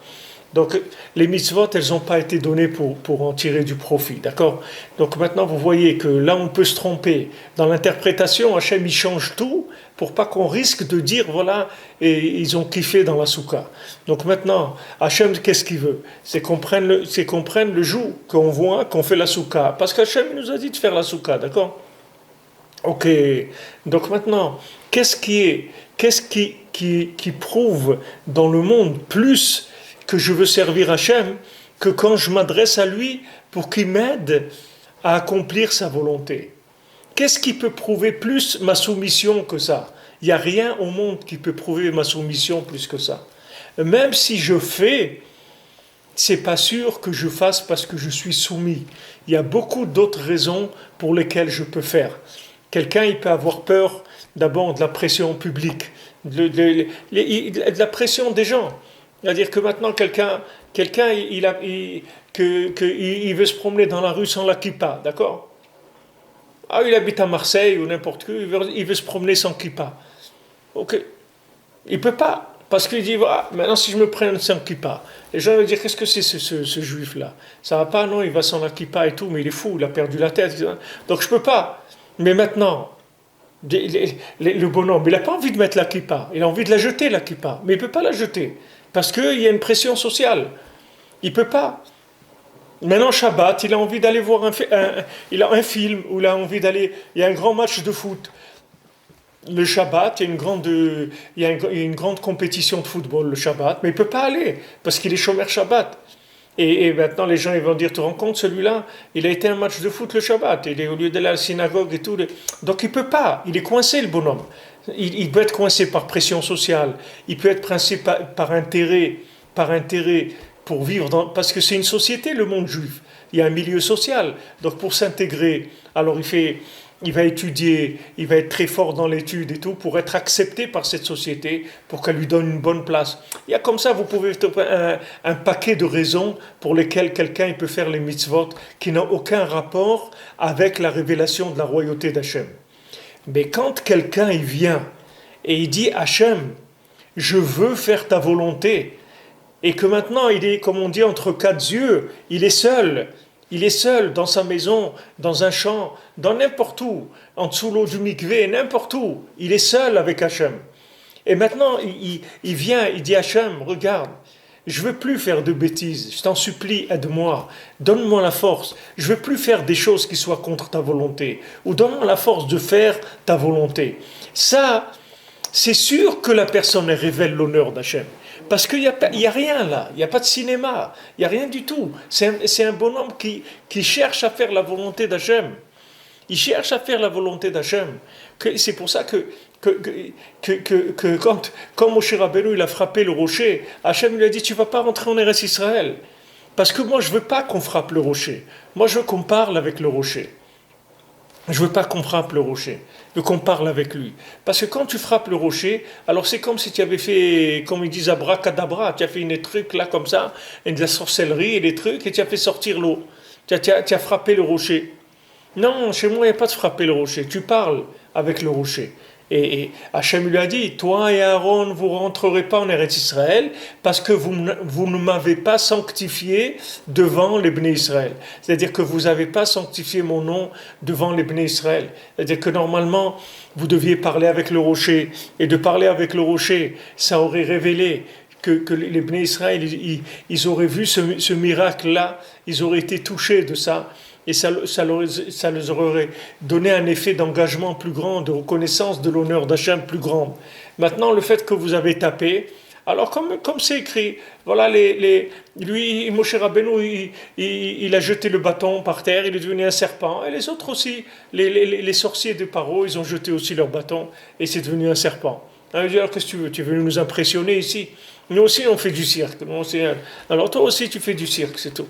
Donc les mitzvot, elles n'ont pas été données pour en tirer du profit, d'accord? Donc maintenant, vous voyez que là, on peut se tromper. Dans l'interprétation, Hachem, il change tout pour pas qu'on risque de dire, voilà, et ils ont kiffé dans la soukha. Donc maintenant, Hachem, qu'est-ce qu'il veut? C'est qu'on prenne le jour qu'on voit qu'on fait la soukha. Parce qu'Hachem nous a dit de faire la soukha, d'accord? Ok, donc maintenant, qu'est-ce qui prouve dans le monde plus que je veux servir Hachem que quand je m'adresse à lui pour qu'il m'aide à accomplir sa volonté? Qu'est-ce qui peut prouver plus ma soumission que ça? Il n'y a rien au monde qui peut prouver ma soumission plus que ça. Même si je fais, c'est pas sûr que je fasse parce que je suis soumis. Il y a beaucoup d'autres raisons pour lesquelles je peux faire. Quelqu'un, il peut avoir peur d'abord de la pression publique, de la pression des gens. C'est-à-dire que maintenant, quelqu'un il veut se promener dans la rue sans la kippa, d'accord? Ah, il habite à Marseille ou n'importe où, il veut se promener sans kippa. Ok. Il peut pas. Parce qu'il dit, voilà, maintenant si je me prends sans kippa, les gens vont dire, qu'est-ce que c'est ce juif-là? Ça va pas, non, il va sans la kippa et tout, mais il est fou, il a perdu la tête. Donc je peux pas. Mais maintenant, le bonhomme, il n'a pas envie de mettre la kippa, il a envie de la jeter, la kippa, mais il ne peut pas la jeter, parce qu'il y a une pression sociale. Il ne peut pas. Maintenant, Shabbat, il a envie d'aller voir il a un film, ou il a envie d'aller, il y a un grand match de foot. Le Shabbat, il y a une grande compétition de football, le Shabbat, mais il ne peut pas aller, parce qu'il est chômeur Shabbat. Et maintenant, les gens ils vont dire, tu te rends compte, celui-là, il a été un match de foot le Shabbat, au lieu d'aller à la synagogue et tout. Donc il ne peut pas, il est coincé le bonhomme. Il peut être coincé par pression sociale, il peut être coincé par intérêt pour vivre parce que c'est une société, le monde juif. Il y a un milieu social. Donc pour s'intégrer, alors il va étudier, il va être très fort dans l'étude et tout, pour être accepté par cette société, pour qu'elle lui donne une bonne place. Il y a comme ça, vous pouvez un paquet de raisons pour lesquelles quelqu'un il peut faire les mitzvot qui n'ont aucun rapport avec la révélation de la royauté d'Hachem. Mais quand quelqu'un il vient et il dit Hachem, je veux faire ta volonté, et que maintenant il est, comme on dit, entre quatre yeux, il est seul. Il est seul dans sa maison, dans un champ, dans n'importe où, en dessous l'eau du mikvé, n'importe où. Il est seul avec Hachem. Et maintenant, il vient, il dit Hachem, regarde, je ne veux plus faire de bêtises, je t'en supplie, aide-moi, donne-moi la force. Je ne veux plus faire des choses qui soient contre ta volonté, ou donne-moi la force de faire ta volonté. Ça, c'est sûr que la personne révèle l'honneur d'Hachem. Parce qu'il n'y a rien là, il n'y a pas de cinéma, il n'y a rien du tout. C'est un bonhomme qui cherche à faire la volonté d'Hachem. Il cherche à faire la volonté d'Hachem. C'est pour ça que quand Moshe Rabbeinu il a frappé le rocher, Hachem lui a dit, tu ne vas pas rentrer en Eretz Israël. Parce que moi je ne veux pas qu'on frappe le rocher. Moi je veux qu'on parle avec le rocher. Je ne veux pas qu'on frappe le rocher, je veux qu'on parle avec lui. Parce que quand tu frappes le rocher, alors c'est comme si tu avais fait, comme ils disent, abracadabra, tu as fait une truc là comme ça, et de la sorcellerie et des trucs, et tu as fait sortir l'eau. Tu as frappé le rocher. Non, chez moi, il n'y a pas de frapper le rocher. Tu parles avec le rocher. Et Hachem lui a dit, toi et Aaron, vous ne rentrerez pas en Eretz Israël parce que vous ne m'avez pas sanctifié devant les Bnei Israël. C'est-à-dire que vous n'avez pas sanctifié mon nom devant les Bnei Israël. C'est-à-dire que normalement, vous deviez parler avec le rocher. Et de parler avec le rocher, ça aurait révélé que les Bnei Israël, ils auraient vu ce miracle-là, ils auraient été touchés de ça. Et ça leur aurait donné un effet d'engagement plus grand, de reconnaissance de l'honneur d'Hachem plus grand. Maintenant, le fait que vous avez tapé, alors comme c'est écrit, voilà, lui, Moshe Rabbeinu, il a jeté le bâton par terre, il est devenu un serpent. Et les autres aussi, les sorciers de Paro, ils ont jeté aussi leur bâton, et c'est devenu un serpent. Alors, qu'est-ce que tu veux? Tu veux nous impressionner ici? Nous aussi, on fait du cirque. Alors, toi aussi, tu fais du cirque, c'est tout.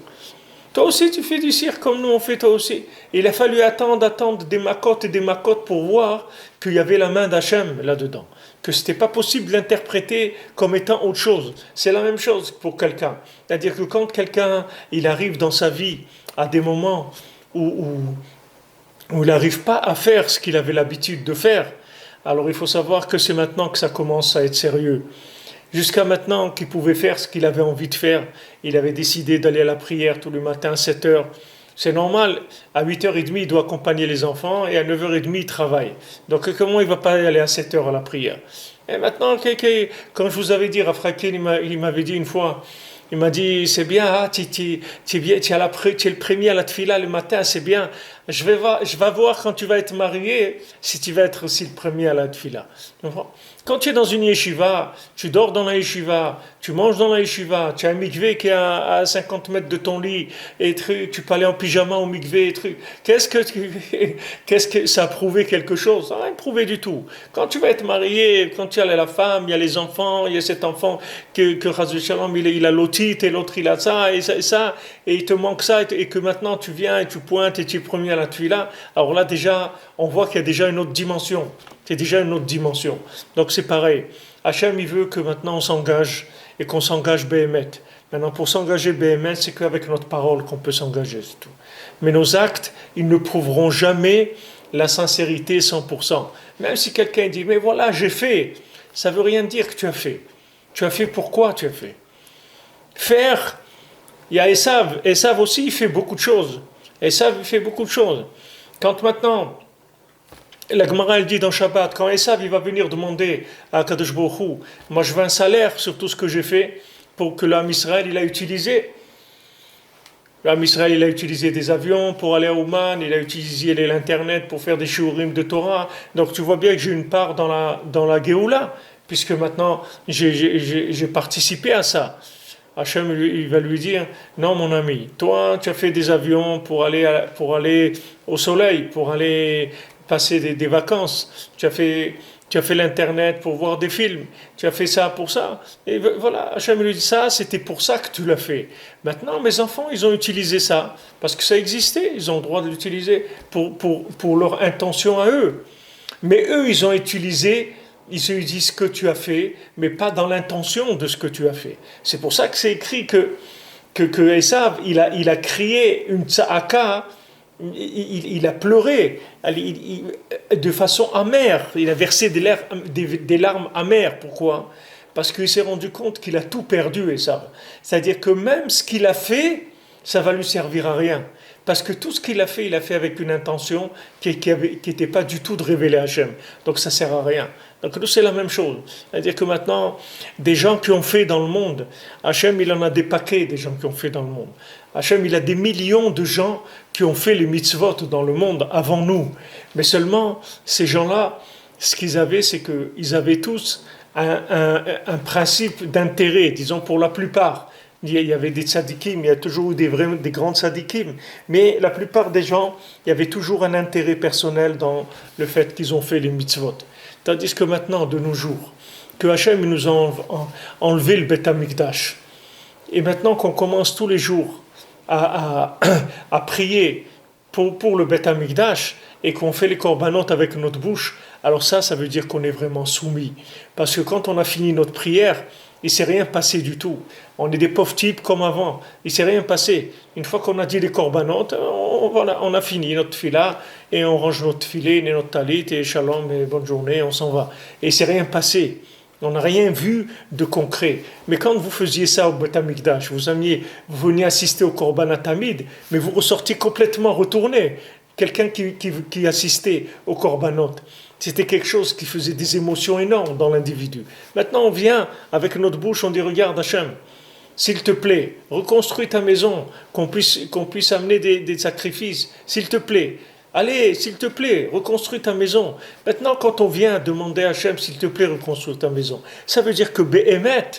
Toi aussi, tu fais du cirque comme nous on fait, toi aussi. Et il a fallu attendre des macotes et des macotes pour voir qu'il y avait la main d'Hachem là-dedans. Que ce n'était pas possible de l'interpréter comme étant autre chose. C'est la même chose pour quelqu'un. C'est-à-dire que quand quelqu'un il arrive dans sa vie à des moments où il n'arrive pas à faire ce qu'il avait l'habitude de faire, alors il faut savoir que c'est maintenant que ça commence à être sérieux. Jusqu'à maintenant, qu'il pouvait faire ce qu'il avait envie de faire. Il avait décidé d'aller à la prière tous les matins à 7 heures. C'est normal, à 8h30, il doit accompagner les enfants et à 9h30, il travaille. Donc comment il ne va pas aller à 7 heures à la prière? Et maintenant, quand je vous avais dit, Rafrakin, il m'avait dit une fois, il m'a dit, c'est bien, ah, tu es le premier à la tfila le matin, c'est bien. Je vais voir quand tu vas être marié, si tu vas être aussi le premier à la tfila. Quand tu es dans une yeshiva, tu dors dans la yeshiva, tu manges dans la yeshiva, tu as un mikvé qui est à 50 mètres de ton lit, et tu peux aller en pyjama au mikvé, et truc. Qu'est-ce que ça a prouvé quelque chose? Ça n'a rien prouvé du tout. Quand tu vas être marié, quand tu as la femme, il y a les enfants, il y a cet enfant que Razou Shalom, il a l'otite, et l'autre il a ça, et il te manque ça, et que maintenant tu viens et tu pointes et tu es premier à la tuila. Alors là déjà, on voit qu'il y a déjà une autre dimension. C'est déjà une autre dimension. Donc c'est pareil. Hachem, il veut que maintenant on s'engage et qu'on s'engage béhémet. Maintenant, pour s'engager béhémet, c'est qu'avec notre parole qu'on peut s'engager, c'est tout. Mais nos actes, ils ne prouveront jamais la sincérité 100%. Même si quelqu'un dit, mais voilà, j'ai fait, ça ne veut rien dire que tu as fait. Tu as fait pourquoi tu as fait. Faire, il y a Esav. Esav aussi, il fait beaucoup de choses. Esav, il fait beaucoup de choses. Quand maintenant... La Gemara elle dit dans Shabbat, quand Esav il va venir demander à Kadosh Baruch Hu, moi je veux un salaire sur tout ce que j'ai fait pour que l'âme Israël il a utilisé. L'âme Israël il a utilisé des avions pour aller à Ouman, il a utilisé l'internet pour faire des shiurim de Torah. Donc tu vois bien que j'ai une part dans la Géoula, puisque maintenant j'ai participé à ça. Hachem il va lui dire, non mon ami, toi tu as fait des avions pour aller au soleil, pour aller passer des vacances, tu as fait l'internet pour voir des films, tu as fait ça pour ça. Et voilà, Hachem lui dit ça, c'était pour ça que tu l'as fait. Maintenant, mes enfants, ils ont utilisé ça, parce que ça existait, ils ont le droit de l'utiliser pour leur intention à eux. Mais eux, ils ont utilisé, ils se disent ce que tu as fait, mais pas dans l'intention de ce que tu as fait. C'est pour ça que c'est écrit que Esav, il a crié une tsa'aka, il a pleuré de façon amère, il a versé des larmes amères. Pourquoi? Parce qu'il s'est rendu compte qu'il a tout perdu, et ça. C'est-à-dire que même ce qu'il a fait, ça va lui servir à rien. Parce que tout ce qu'il a fait, il a fait avec une intention qui n'était pas du tout de révéler Hachem. Donc ça ne sert à rien. Donc nous, c'est la même chose. C'est-à-dire que maintenant, des gens qui ont fait dans le monde, Hachem, il en a des paquets des gens qui ont fait dans le monde. Hachem, il a des millions de gens qui ont fait les mitzvot dans le monde avant nous. Mais seulement, ces gens-là, ce qu'ils avaient, c'est qu'ils avaient tous un principe d'intérêt, disons pour la plupart. Il y avait des tzadikim, il y a toujours eu des grands tzadikim, mais la plupart des gens, il y avait toujours un intérêt personnel dans le fait qu'ils ont fait les mitzvot. Tandis que maintenant, de nos jours, que Hachem nous a enlevé le Beth Amikdash, et maintenant qu'on commence tous les jours à prier pour le Beth Amikdash, et qu'on fait les korbanot avec notre bouche, alors ça veut dire qu'on est vraiment soumis. Parce que quand on a fini notre prière, il ne s'est rien passé du tout. On est des pauvres types comme avant. Il ne s'est rien passé. Une fois qu'on a dit les korbanot, on a fini notre fila et on range notre filet, notre talit et shalom et bonne journée, on s'en va. Et il ne s'est rien passé. On n'a rien vu de concret. Mais quand vous faisiez ça au Beth Amikdash, vous veniez assister au korban tamid, mais vous ressortiez complètement retourné. Quelqu'un qui assistait au korbanot. C'était quelque chose qui faisait des émotions énormes dans l'individu. Maintenant, on vient avec notre bouche, on dit, regarde Hachem, s'il te plaît, reconstruis ta maison, qu'on puisse amener des sacrifices, s'il te plaît. Allez, s'il te plaît, reconstruis ta maison. Maintenant, quand on vient demander à Hachem, s'il te plaît, reconstruis ta maison, ça veut dire que Béhémet,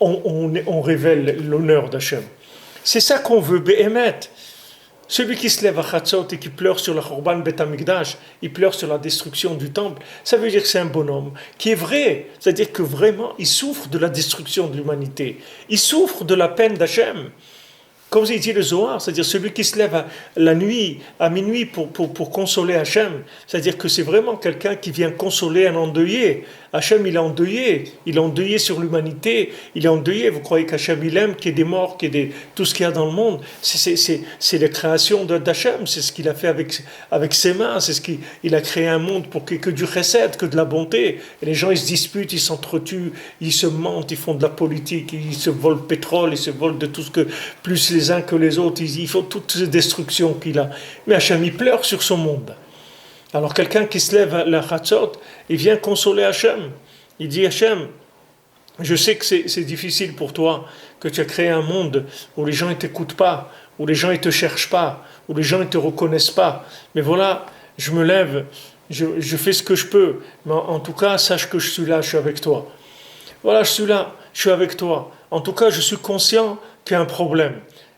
on révèle l'honneur d'Hachem. C'est ça qu'on veut, Béhémet. Celui qui se lève à Chatzot et qui pleure sur la Khorban Beth Amikdash, il pleure sur la destruction du temple, ça veut dire que c'est un bonhomme qui est vrai. C'est-à-dire que vraiment, il souffre de la destruction de l'humanité. Il souffre de la peine d'Hachem. Comme il dit le Zohar, c'est-à-dire celui qui se lève la nuit, à minuit pour consoler Hachem, c'est-à-dire que c'est vraiment quelqu'un qui vient consoler un endeuillé. Hachem, il est endeuillé sur l'humanité, il est endeuillé. Vous croyez qu'Hachem, il aime qu'il y ait des morts, qu'il y ait tout ce qu'il y a dans le monde? C'est la création d'Hachem, c'est ce qu'il a fait avec ses mains, c'est ce qu'il a créé un monde pour qu'il y ait que du chesed, que de la bonté. Et les gens, ils se disputent, ils s'entretuent, ils se mentent, ils font de la politique, ils se volent le pétrole, ils se volent de tout ce que, plus les uns que les autres, ils font toutes ces destructions qu'il a. Mais Hachem, il pleure sur son monde. Alors quelqu'un qui se lève à la Chatzot, il vient consoler Hachem. Il dit Hachem, je sais que c'est difficile pour toi, que tu as créé un monde où les gens ne t'écoutent pas, où les gens ne te cherchent pas, où les gens ne te reconnaissent pas. Mais voilà, je me lève, je fais ce que je peux. Mais en tout cas, sache que je suis là, je suis avec toi. Voilà, je suis là, je suis avec toi. En tout cas, je suis conscient qu'il y a un problème.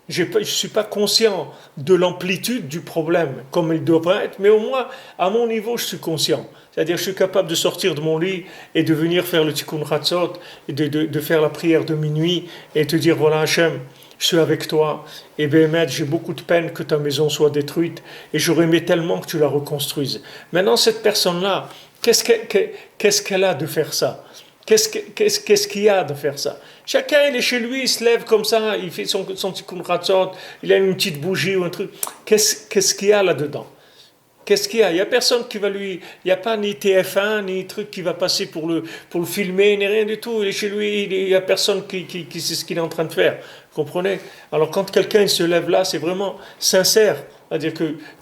Je ne suis pas conscient de l'amplitude du problème, comme il devrait être, mais au moins, à mon niveau, je suis conscient. C'est-à-dire, je suis capable de sortir de mon lit et de venir faire le Tikkun Chatzot, et de faire la prière de minuit, et te dire, voilà Hachem, je suis avec toi, et Béhémet, j'ai beaucoup de peine que ta maison soit détruite, et j'aurais aimé tellement que tu la reconstruises. Maintenant, cette personne-là, qu'est-ce qu'elle a de faire ça? Qu'est-ce qu'il y a de faire ça? Chacun, il est chez lui, il se lève comme ça, il fait son tikkun ratzot, il a une petite bougie ou un truc. Qu'est-ce qu'il y a là-dedans? Qu'est-ce qu'il y a? Il n'y a personne qui va lui... Il n'y a pas ni TF1, ni truc qui va passer pour le filmer, ni rien du tout. Il est chez lui, il n'y a personne qui sait ce qu'il est en train de faire. Vous comprenez? Alors quand quelqu'un il se lève là, c'est vraiment sincère. C'est-à-dire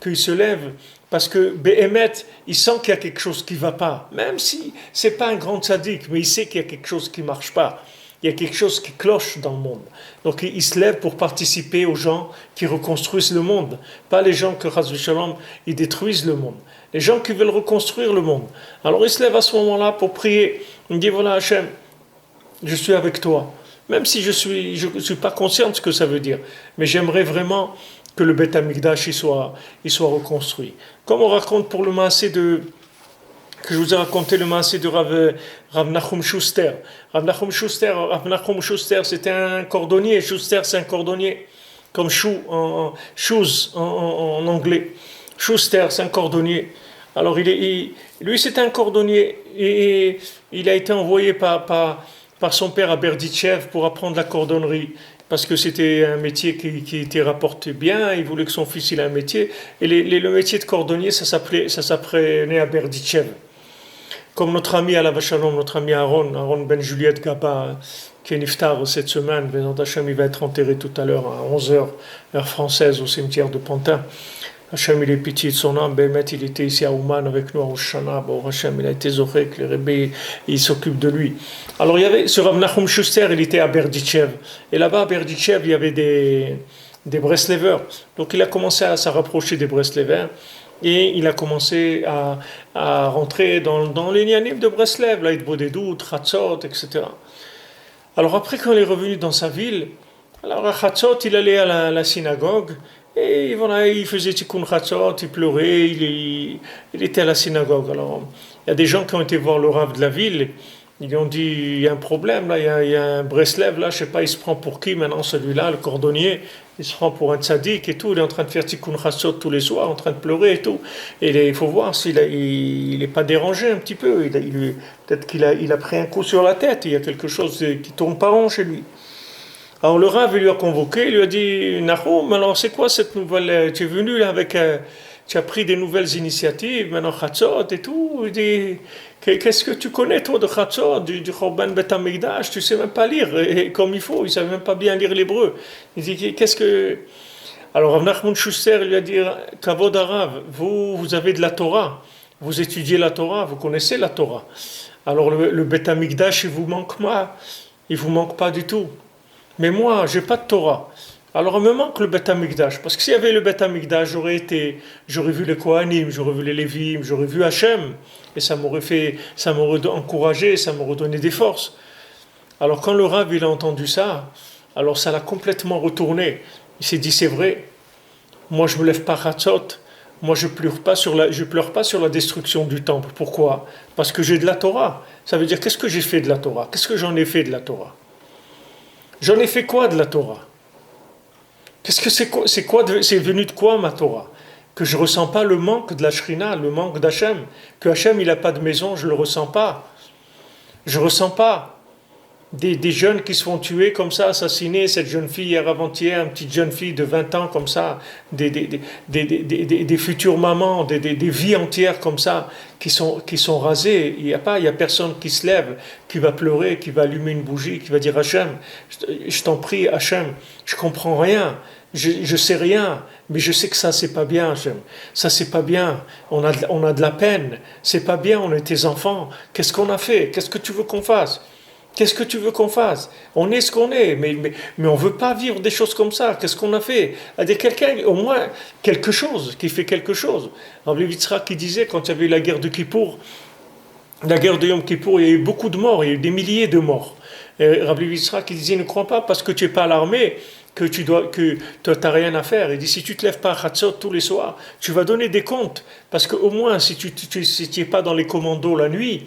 qu'il se lève parce que Béhémet, il sent qu'il y a quelque chose qui ne va pas. Même si ce n'est pas un grand tzaddik, mais il sait qu'il y a quelque chose qui ne marche pas. Il y a quelque chose qui cloche dans le monde. Donc il se lève pour participer aux gens qui reconstruisent le monde. Pas les gens que, Chas v'Shalom, ils détruisent le monde. Les gens qui veulent reconstruire le monde. Alors il se lève à ce moment-là pour prier. Il dit, voilà Hachem, je suis avec toi. Même si je suis pas conscient de ce que ça veut dire. Mais j'aimerais vraiment que le Beth Amikdash il soit reconstruit. Comme on raconte pour le Maasé que je vous ai raconté le Maasé de Rav Nachum Schuster. Rav Nachum Schuster, c'était un cordonnier. Schuster, c'est un cordonnier. Comme shoes en anglais. Schuster, c'est un cordonnier. Alors lui, c'est un cordonnier. Et il a été envoyé par son père à Berditchev pour apprendre la cordonnerie. Parce que c'était un métier qui était rapporté bien, il voulait que son fils ait un métier. Et le métier de cordonnier, ça s'apprenait à Berditchev. Comme notre ami Alav Shalom, notre ami Aaron Ben Juliette Gaba, qui est niftar cette semaine, Bézant Hachem, il va être enterré tout à l'heure à 11h, heure française, au cimetière de Pantin. Hachem, il est pitié de son âme. Bémet, il était ici à Ouman avec nous à Oshana. Bon, Hachem, il a été zoré, que les rébés, il s'occupe de lui. Alors, il y avait, ce Rav Nachum Schuster, il était à Berditchev. Et là-bas, à Berditchev, il y avait des Breslevers. Donc, il a commencé à se rapprocher des Breslevers. Et il a commencé à rentrer dans les Nyanim de Breslev, là, Bodedou, Tratzot, etc. Alors, après, quand il est revenu dans sa ville, alors à Tratzot, il allait à la synagogue. Et voilà, il faisait Tikkun Chatzot, il pleurait, il était à la synagogue. Alors, il y a des gens qui ont été voir le Rav de la ville, ils lui ont dit, il y a un problème là, il y a un Breslev là, je sais pas, il se prend pour qui maintenant celui-là, le cordonnier, il se prend pour un tzaddik et tout, il est en train de faire Tikkun Chatzot tous les soirs, en train de pleurer et tout. Et il faut voir s'il n'est pas dérangé un petit peu, peut-être qu'il a pris un coup sur la tête, il y a quelque chose qui tourne pas rond chez lui. Alors le Rav lui a convoqué, il lui a dit Nahum, alors c'est quoi cette nouvelle? Tu es venu là avec, tu as pris des nouvelles initiatives, maintenant Chatzot et tout. Il dit qu'est-ce que tu connais toi de Chatzot, du Chorban Bet Hamikdash? Tu sais même pas lire comme il faut, il savait même pas bien lire l'hébreu. Il dit qu'est-ce que. Alors Rav Nachman Schuster lui a dit Kavod Arav, vous avez de la Torah, vous étudiez la Torah, vous connaissez la Torah. Alors le Bet Hamikdash il vous manque pas du tout. Mais moi, j'ai pas de Torah. Alors, il me manque le Beth Amikdash. Parce que s'il y avait le Beth Amikdash, j'aurais vu les Kohanim, j'aurais vu les Lévim, j'aurais vu Hachem. Et ça m'aurait encouragé, ça m'aurait donné des forces. Alors, quand le Rav, il a entendu ça, alors ça l'a complètement retourné. Il s'est dit, c'est vrai. Moi, je me lève pas Chatzot. Moi, je pleure pas sur la destruction du temple. Pourquoi? Parce que j'ai de la Torah. Ça veut dire, qu'est-ce que j'ai fait de la Torah? Qu'est-ce que j'en ai fait de la Torah? J'en ai fait quoi de la Torah? Qu'est-ce que c'est venu de quoi ma Torah? Que je ne ressens pas le manque de la Shrina, le manque d'Hachem, que Hachem il n'a pas de maison, je ne le ressens pas. Je ne ressens pas des jeunes qui se font tuer comme ça, assassinés, cette jeune fille hier avant-hier, une petite jeune fille de 20 ans comme ça, des futures mamans, des vies entières comme ça qui sont rasées. Il y a personne qui se lève, qui va pleurer, qui va allumer une bougie, qui va dire Hachem, je t'en prie Hachem, je comprends rien. Je sais rien, mais je sais que ça c'est pas bien, Hachem. Ça c'est pas bien. On a de la peine. C'est pas bien. On est tes enfants. Qu'est-ce qu'on a fait? Qu'est-ce que tu veux qu'on fasse? Qu'est-ce que tu veux qu'on fasse? On est ce qu'on est, mais on ne veut pas vivre des choses comme ça. Qu'est-ce qu'on a fait? À dire quelqu'un, au moins quelque chose, qui fait quelque chose. Rabbi Yitzhak qui disait, quand il y avait eu la guerre de Kippour, la guerre de Yom Kippour, il y a eu beaucoup de morts, il y a eu des milliers de morts. Et Rabbi Yitzhak qui disait, ne crois pas parce que tu n'es pas à l'armée, que tu n'as rien à faire. Il dit, si tu ne te lèves pas à Chatzot tous les soirs, tu vas donner des comptes. Parce qu'au moins, si tu n'es pas dans les commandos la nuit,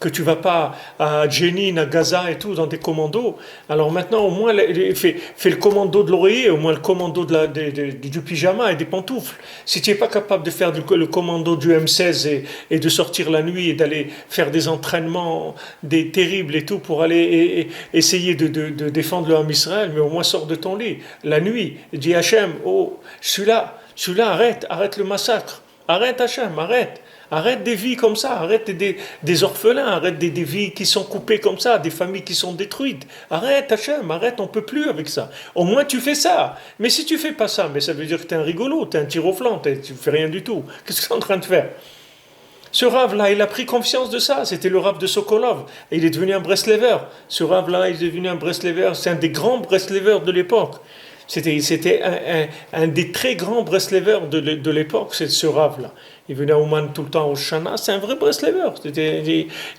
que tu vas pas à Jenin, à Gaza et tout, dans des commandos, alors maintenant au moins fais le commando de l'oreiller, au moins le commando du pyjama et des pantoufles. Si tu n'es pas capable de faire le commando du M16 et de sortir la nuit et d'aller faire des entraînements terribles et tout pour aller essayer de défendre le Ham Israël, mais au moins sors de ton lit la nuit, dis Hachem, oh, je suis là, arrête le massacre, arrête Hachem, arrête. Arrête des vies comme ça, arrête des orphelins, arrête des vies qui sont coupées comme ça, des familles qui sont détruites. Arrête Hachem, arrête, on ne peut plus avec ça. Au moins tu fais ça. Mais si tu ne fais pas ça, mais ça veut dire que tu es un rigolo, tu es un tir au flanc, tu ne fais rien du tout. Qu'est-ce que tu es en train de faire? Ce Rav-là, il a pris conscience de ça. C'était le Rav de Sokolov. Et il est devenu un Breslever. Ce Rav-là, il est devenu un Breslever. C'est un des grands Breslevers de l'époque. C'était un des très grands Breslevers de l'époque, c'est ce Rav-là. Il venait à Ouman tout le temps au Shana, c'est un vrai Breslever.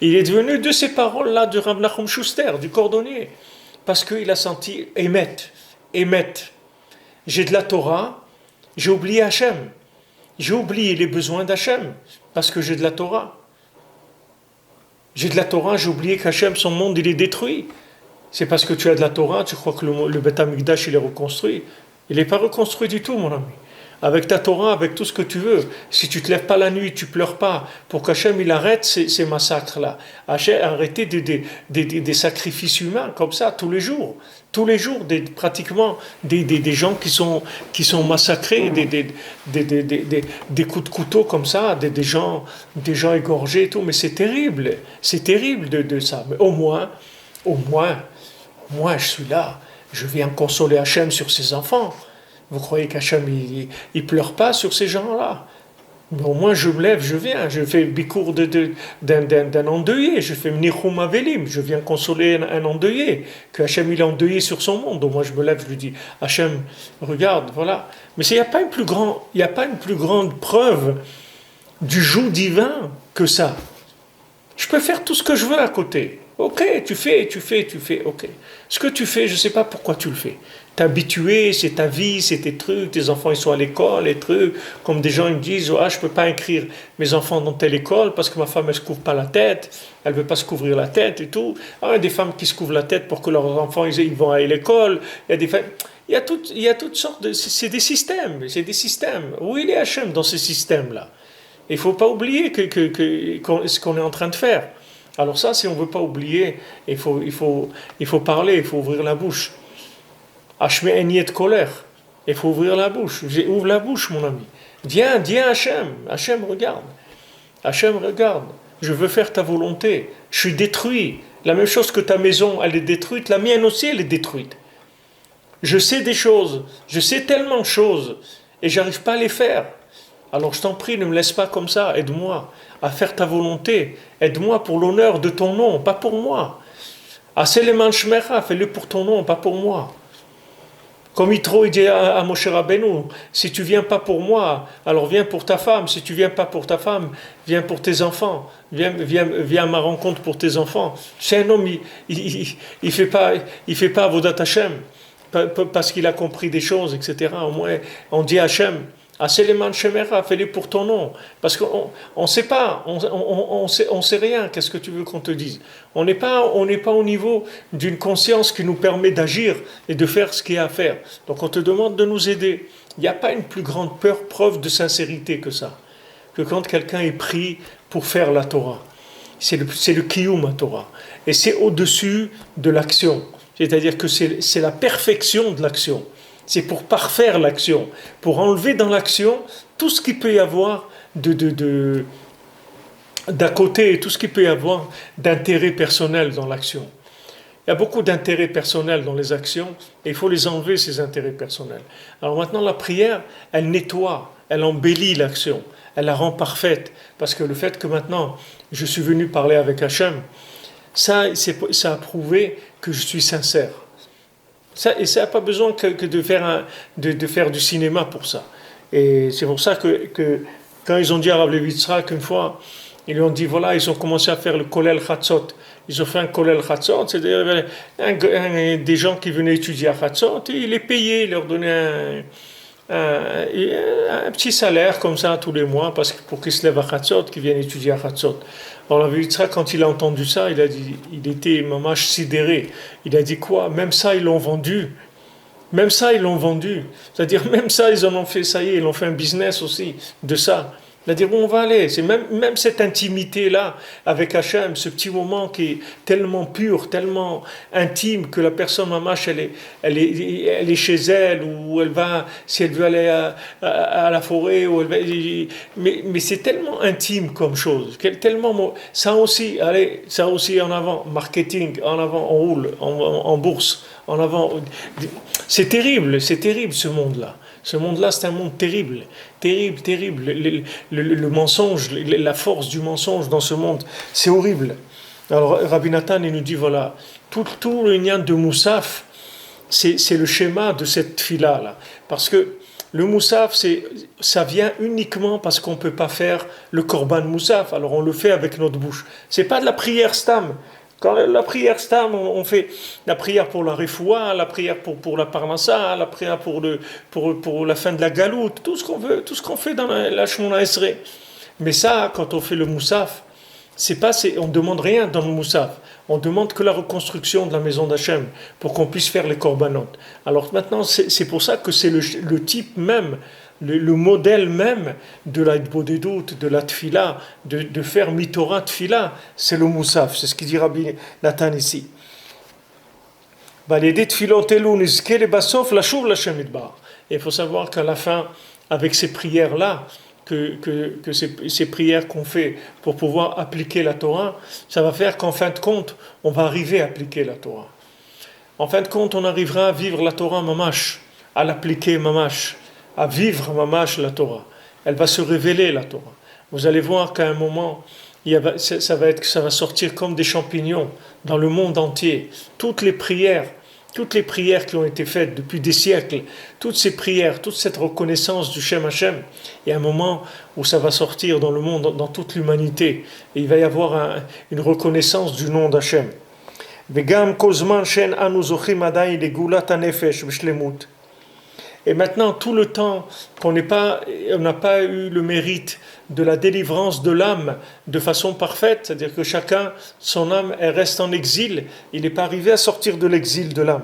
Il est devenu de ces paroles-là de Rav Nachum Schuster, du cordonnier. Parce qu'il a senti Emet. J'ai de la Torah, j'ai oublié Hachem. J'ai oublié les besoins d'Hachem, parce que j'ai de la Torah. J'ai de la Torah, j'ai oublié qu'Hachem, son monde, il est détruit. C'est parce que tu as de la Torah, tu crois que le Beth Amikdash, il est reconstruit. Il n'est pas reconstruit du tout, mon ami. Avec ta Torah, avec tout ce que tu veux, si tu ne te lèves pas la nuit, tu ne pleures pas, pour qu'Hachem, il arrête ces massacres-là. Hachem, arrêtez des sacrifices humains, comme ça, tous les jours. Tous les jours, pratiquement, des gens qui sont massacrés, des coups de couteau comme ça, des gens égorgés et tout. Mais c'est terrible de ça. Mais au moins, moi, je suis là, je viens consoler Hachem sur ses enfants. Vous croyez qu'Hachem, il pleure pas sur ces gens-là? Mais au moins, je me lève, je viens, je fais le bikour d'un endeuillé, je fais Mnichum Avelim, je viens consoler un endeuillé, que Hachem, il est endeuillé sur son monde. Donc moi, je me lève, je lui dis, Hachem, regarde, voilà. Mais il n'y a pas une plus grande preuve du joug divin que ça. Je peux faire tout ce que je veux à côté. Ok, tu fais, ok. Ce que tu fais, je ne sais pas pourquoi tu le fais. T'es habitué, c'est ta vie, c'est tes trucs, tes enfants ils sont à l'école, les trucs. Comme des gens ils me disent, ah, je ne peux pas inscrire mes enfants dans telle école parce que ma femme, elle ne se couvre pas la tête, elle ne veut pas se couvrir la tête et tout. Ah, il y a des femmes qui se couvrent la tête pour que leurs enfants ils vont à l'école. Il y a toutes sortes de... C'est des systèmes. Où il est Hachem dans ces systèmes-là? Il ne faut pas oublier ce qu'on est en train de faire. Alors ça, si on ne veut pas oublier, il faut parler, il faut ouvrir la bouche. Hachem est de colère. Il faut ouvrir la bouche. Ouvre la bouche, mon ami. Viens Hachem. Hachem, regarde. Hachem, regarde. Je veux faire ta volonté. Je suis détruit. La même chose que ta maison, elle est détruite. La mienne aussi, elle est détruite. Je sais des choses. Je sais tellement de choses. Et j'arrive pas à les faire. Alors je t'en prie, ne me laisse pas comme ça. Aide-moi à faire ta volonté. Aide-moi pour l'honneur de ton nom, pas pour moi. Aseleman Shmecha, fais-le pour ton nom, pas pour moi. Comme Yitro dit à Moshe Rabbeinu, si tu viens pas pour moi, alors viens pour ta femme. Si tu viens pas pour ta femme, viens pour tes enfants. Viens à ma rencontre pour tes enfants. C'est un homme, il fait pas Avodat Hashem parce qu'il a compris des choses, etc. Au moins, on dit à Hashem, Aseleman Shemera, fais-le pour ton nom. Parce qu'on ne sait pas, on sait rien. Qu'est-ce que tu veux qu'on te dise? On n'est pas au niveau d'une conscience qui nous permet d'agir et de faire ce qu'il y a à faire. Donc on te demande de nous aider. Il n'y a pas une plus grande preuve de sincérité que ça. Que quand quelqu'un est pris pour faire la Torah. c'est le Kiyum Torah. Et c'est au-dessus de l'action. C'est-à-dire que c'est la perfection de l'action. C'est pour parfaire l'action, pour enlever dans l'action tout ce qu'il peut y avoir d'à côté et tout ce qu'il peut y avoir d'intérêt personnel dans l'action. Il y a beaucoup d'intérêts personnels dans les actions et il faut les enlever, ces intérêts personnels. Alors maintenant, la prière, elle nettoie, elle embellit l'action, elle la rend parfaite. Parce que le fait que maintenant, je suis venu parler avec Hachem, ça a prouvé que je suis sincère. Et ça n'a pas besoin que de faire du cinéma pour ça. Et c'est pour ça que quand ils ont dit à Rav Levi Yitzhak une fois, ils lui ont dit, voilà, ils ont commencé à faire le Kolel Chatzot. Ils ont fait un Kolel Chatzot, c'est-à-dire des gens qui venaient étudier à Chatzot, et il les payait, il leur donnait un petit salaire comme ça tous les mois pour qu'ils se lèvent à Chatzot, qu'ils viennent étudier à Chatzot. Alors Rav Yitzhak, quand il a entendu ça, il était mamash sidéré. Il a dit quoi? Même ça, ils l'ont vendu. Même ça, ils l'ont vendu. C'est-à-dire, même ça, ils en ont fait, ça y est, ils ont fait un business aussi de ça. C'est-à-dire, où on va aller? C'est même cette intimité-là avec Hachem, ce petit moment qui est tellement pur, tellement intime que la personne mamash, elle est chez elle, ou elle va, si elle veut aller à la forêt, ou elle va, mais c'est tellement intime comme chose, tellement, ça aussi, allez, ça aussi en avant, marketing, en avant, on roule, en bourse, en avant. C'est terrible ce monde-là. Ce monde-là, c'est un monde terrible, terrible, terrible. Le mensonge, la force du mensonge dans ce monde, c'est horrible. Alors Rabbi Nathan, il nous dit, voilà, tout le lien de Moussaf, c'est le schéma de cette fila-là. Parce que le Moussaf, ça vient uniquement parce qu'on ne peut pas faire le Korban Moussaf. Alors on le fait avec notre bouche. Ce n'est pas de la prière stam. Quand la prière stam, on fait la prière pour la refoua, la prière pour la parnassa, la prière pour la fin de la galoute, tout ce qu'on veut, tout ce qu'on fait dans la Shemona Esrei. Mais ça, quand on fait le Moussaf, on ne demande rien dans le Moussaf. On demande que la reconstruction de la maison d'Hachem pour qu'on puisse faire les korbanot. Alors maintenant, c'est pour ça que c'est le type même, le modèle même de la Bodedut, de la Tfila, de faire Mitorah Tfila, c'est le Moussaf. C'est ce qu'il dit Rabbi Nathan ici. Et il faut savoir qu'à la fin, avec ces prières-là, que ces prières qu'on fait pour pouvoir appliquer la Torah, ça va faire qu'en fin de compte, on va arriver à appliquer la Torah. En fin de compte, on arrivera à vivre la Torah mamash, à l'appliquer mamash, à vivre mamash la Torah. Elle va se révéler la Torah. Vous allez voir qu'à un moment, ça va sortir comme des champignons dans le monde entier. Toutes les prières qui ont été faites depuis des siècles, toutes ces prières, toute cette reconnaissance du Shem Hashem, il y a un moment où ça va sortir dans le monde, dans toute l'humanité, et il va y avoir une reconnaissance du nom d'Hashem. Et maintenant, tout le temps on n'a pas eu le mérite de la délivrance de l'âme de façon parfaite, c'est-à-dire que chacun, son âme, elle reste en exil, il n'est pas arrivé à sortir de l'exil de l'âme.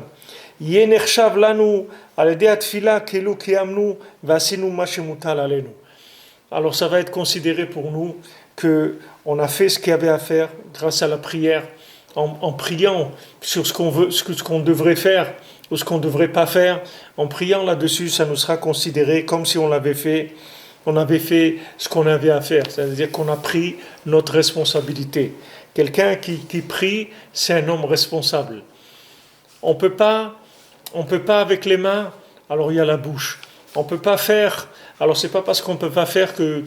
Alors ça va être considéré pour nous qu'on a fait ce qu'il y avait à faire grâce à la prière, en priant sur ce qu'on devrait faire ou ce qu'on ne devrait pas faire, en priant là-dessus, ça nous sera considéré comme si on avait fait ce qu'on avait à faire, c'est-à-dire qu'on a pris notre responsabilité. Quelqu'un qui prie, c'est un homme responsable. On peut pas avec les mains, alors il y a la bouche. On peut pas faire, alors c'est pas parce qu'on peut pas faire que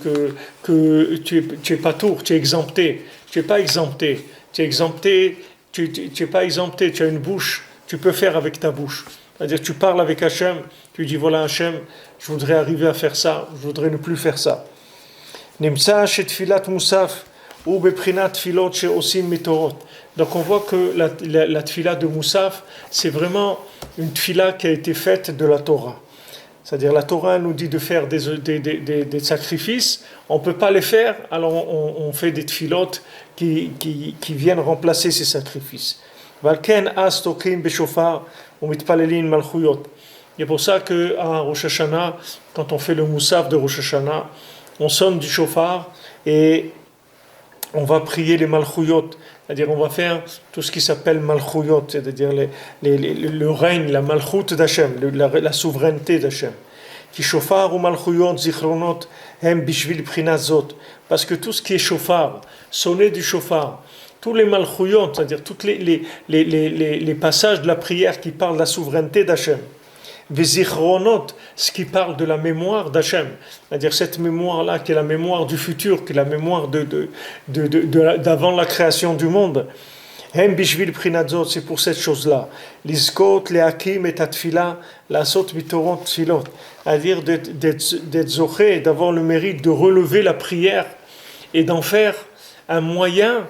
tu es pas tour, tu es exempté. Tu es pas exempté. Tu es pas exempté, tu as une bouche, tu peux faire avec ta bouche. C'est-à-dire tu parles avec Hachem, tu dis voilà Hachem, je voudrais arriver à faire ça, je voudrais ne plus faire ça. Nimsa chet filat musaf ou beprinat filot chez osim mitorot. Donc on voit que la tfila de Moussaf, c'est vraiment une tfila qui a été faite de la Torah. C'est-à-dire la Torah nous dit de faire des sacrifices, on ne peut pas les faire, alors on fait des tfilotes qui viennent remplacer ces sacrifices. Valken as tokim beshofar ou mitpalelin malchuyot. C'est pour ça qu'à Rosh Hashanah, quand on fait le Moussaf de Rosh Hashanah, on sonne du shofar et on va prier les malchouyot, c'est-à-dire on va faire tout ce qui s'appelle malchouyot, c'est-à-dire le règne, la malchout d'Hachem, la souveraineté d'Hachem. Qui shofar ou malchouyot zichronot hem bishvil prinat zot. Parce que tout ce qui est shofar, sonner du shofar, tous les malchouyot, c'est-à-dire tous les passages de la prière qui parlent de la souveraineté d'Hachem, Vezichronot, ce qui parle de la mémoire d'Hachem, c'est-à-dire cette mémoire-là qui est la mémoire du futur, qui est la mémoire d'avant la création du monde. Hem bishvil prinazot, c'est pour cette chose-là. Lizkot, lehakim et atfila, la sot bitorot tfilot, c'est-à-dire d'être zoché, d'avoir le mérite de relever la prière et d'en faire un moyen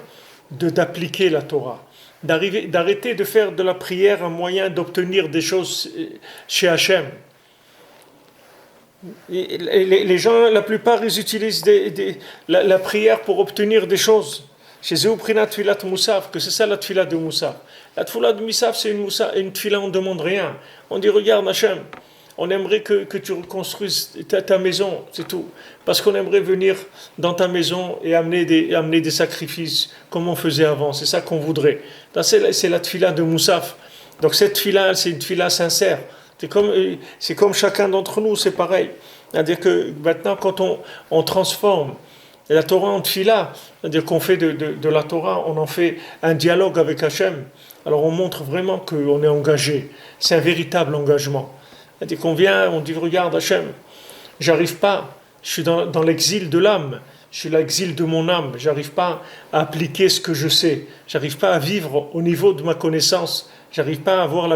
d'appliquer la Torah. D'arrêter de faire de la prière un moyen d'obtenir des choses chez Hachem. Les gens, la plupart, ils utilisent la prière pour obtenir des choses. Chez Zéouprinat Tfilat Moussaf, que c'est ça la Tfilat de Moussaf. La Tfilat de Moussaf, c'est une Tfilat, on ne demande rien. On dit, regarde Hachem, on aimerait que tu reconstruises ta maison, c'est tout. Parce qu'on aimerait venir dans ta maison et amener des sacrifices comme on faisait avant. C'est ça qu'on voudrait. C'est la tfila de Moussaf. Donc cette tfila, c'est une tfila sincère. C'est comme chacun d'entre nous, c'est pareil. C'est-à-dire que maintenant, quand on transforme la Torah en tfila, c'est-à-dire qu'on fait de la Torah, on en fait un dialogue avec Hachem, alors on montre vraiment qu'on est engagé. C'est un véritable engagement. C'est-à-dire qu'on vient, on dit, regarde Hachem, j'arrive pas, je suis dans l'exil de l'âme, je suis l'exil de mon âme, j'arrive pas à appliquer ce que je sais, j'arrive pas à vivre au niveau de ma connaissance, j'arrive pas à avoir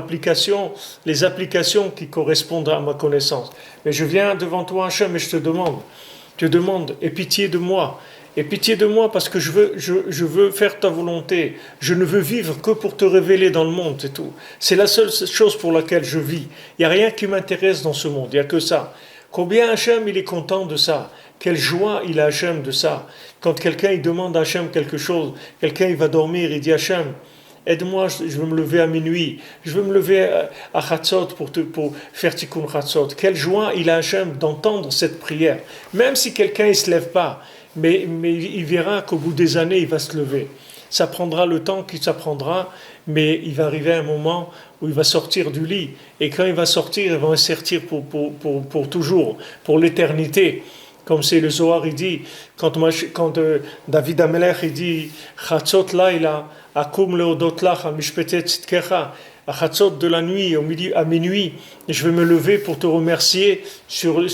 les applications qui correspondent à ma connaissance. Mais je viens devant toi Hachem et je te demande, aie pitié de moi. Et pitié de moi parce que je veux faire ta volonté. Je ne veux vivre que pour te révéler dans le monde, c'est tout. C'est la seule chose pour laquelle je vis. Il n'y a rien qui m'intéresse dans ce monde, il n'y a que ça. Combien Hachem il est content de ça. Quelle joie il a Hachem de ça. Quand quelqu'un il demande à Hachem quelque chose, quelqu'un il va dormir, il dit Hachem, aide-moi, je veux me lever à minuit, je veux me lever à Chatzot pour faire Tikkun Chatzot. Quelle joie il a Hachem d'entendre cette prière. Même si quelqu'un il ne se lève pas, mais il verra qu'au bout des années, il va se lever. Ça prendra le temps qu'il s'apprendra, mais il va arriver un moment où il va sortir du lit. Et quand il va sortir, il va en sortir pour toujours, pour l'éternité. Comme c'est le Zohar, il dit, quand David Amelech, il dit « Chatzot laila, akum leodot lach, amishpetet tzidkecha » à Chatzot de la nuit, à minuit, je vais me lever pour te remercier sur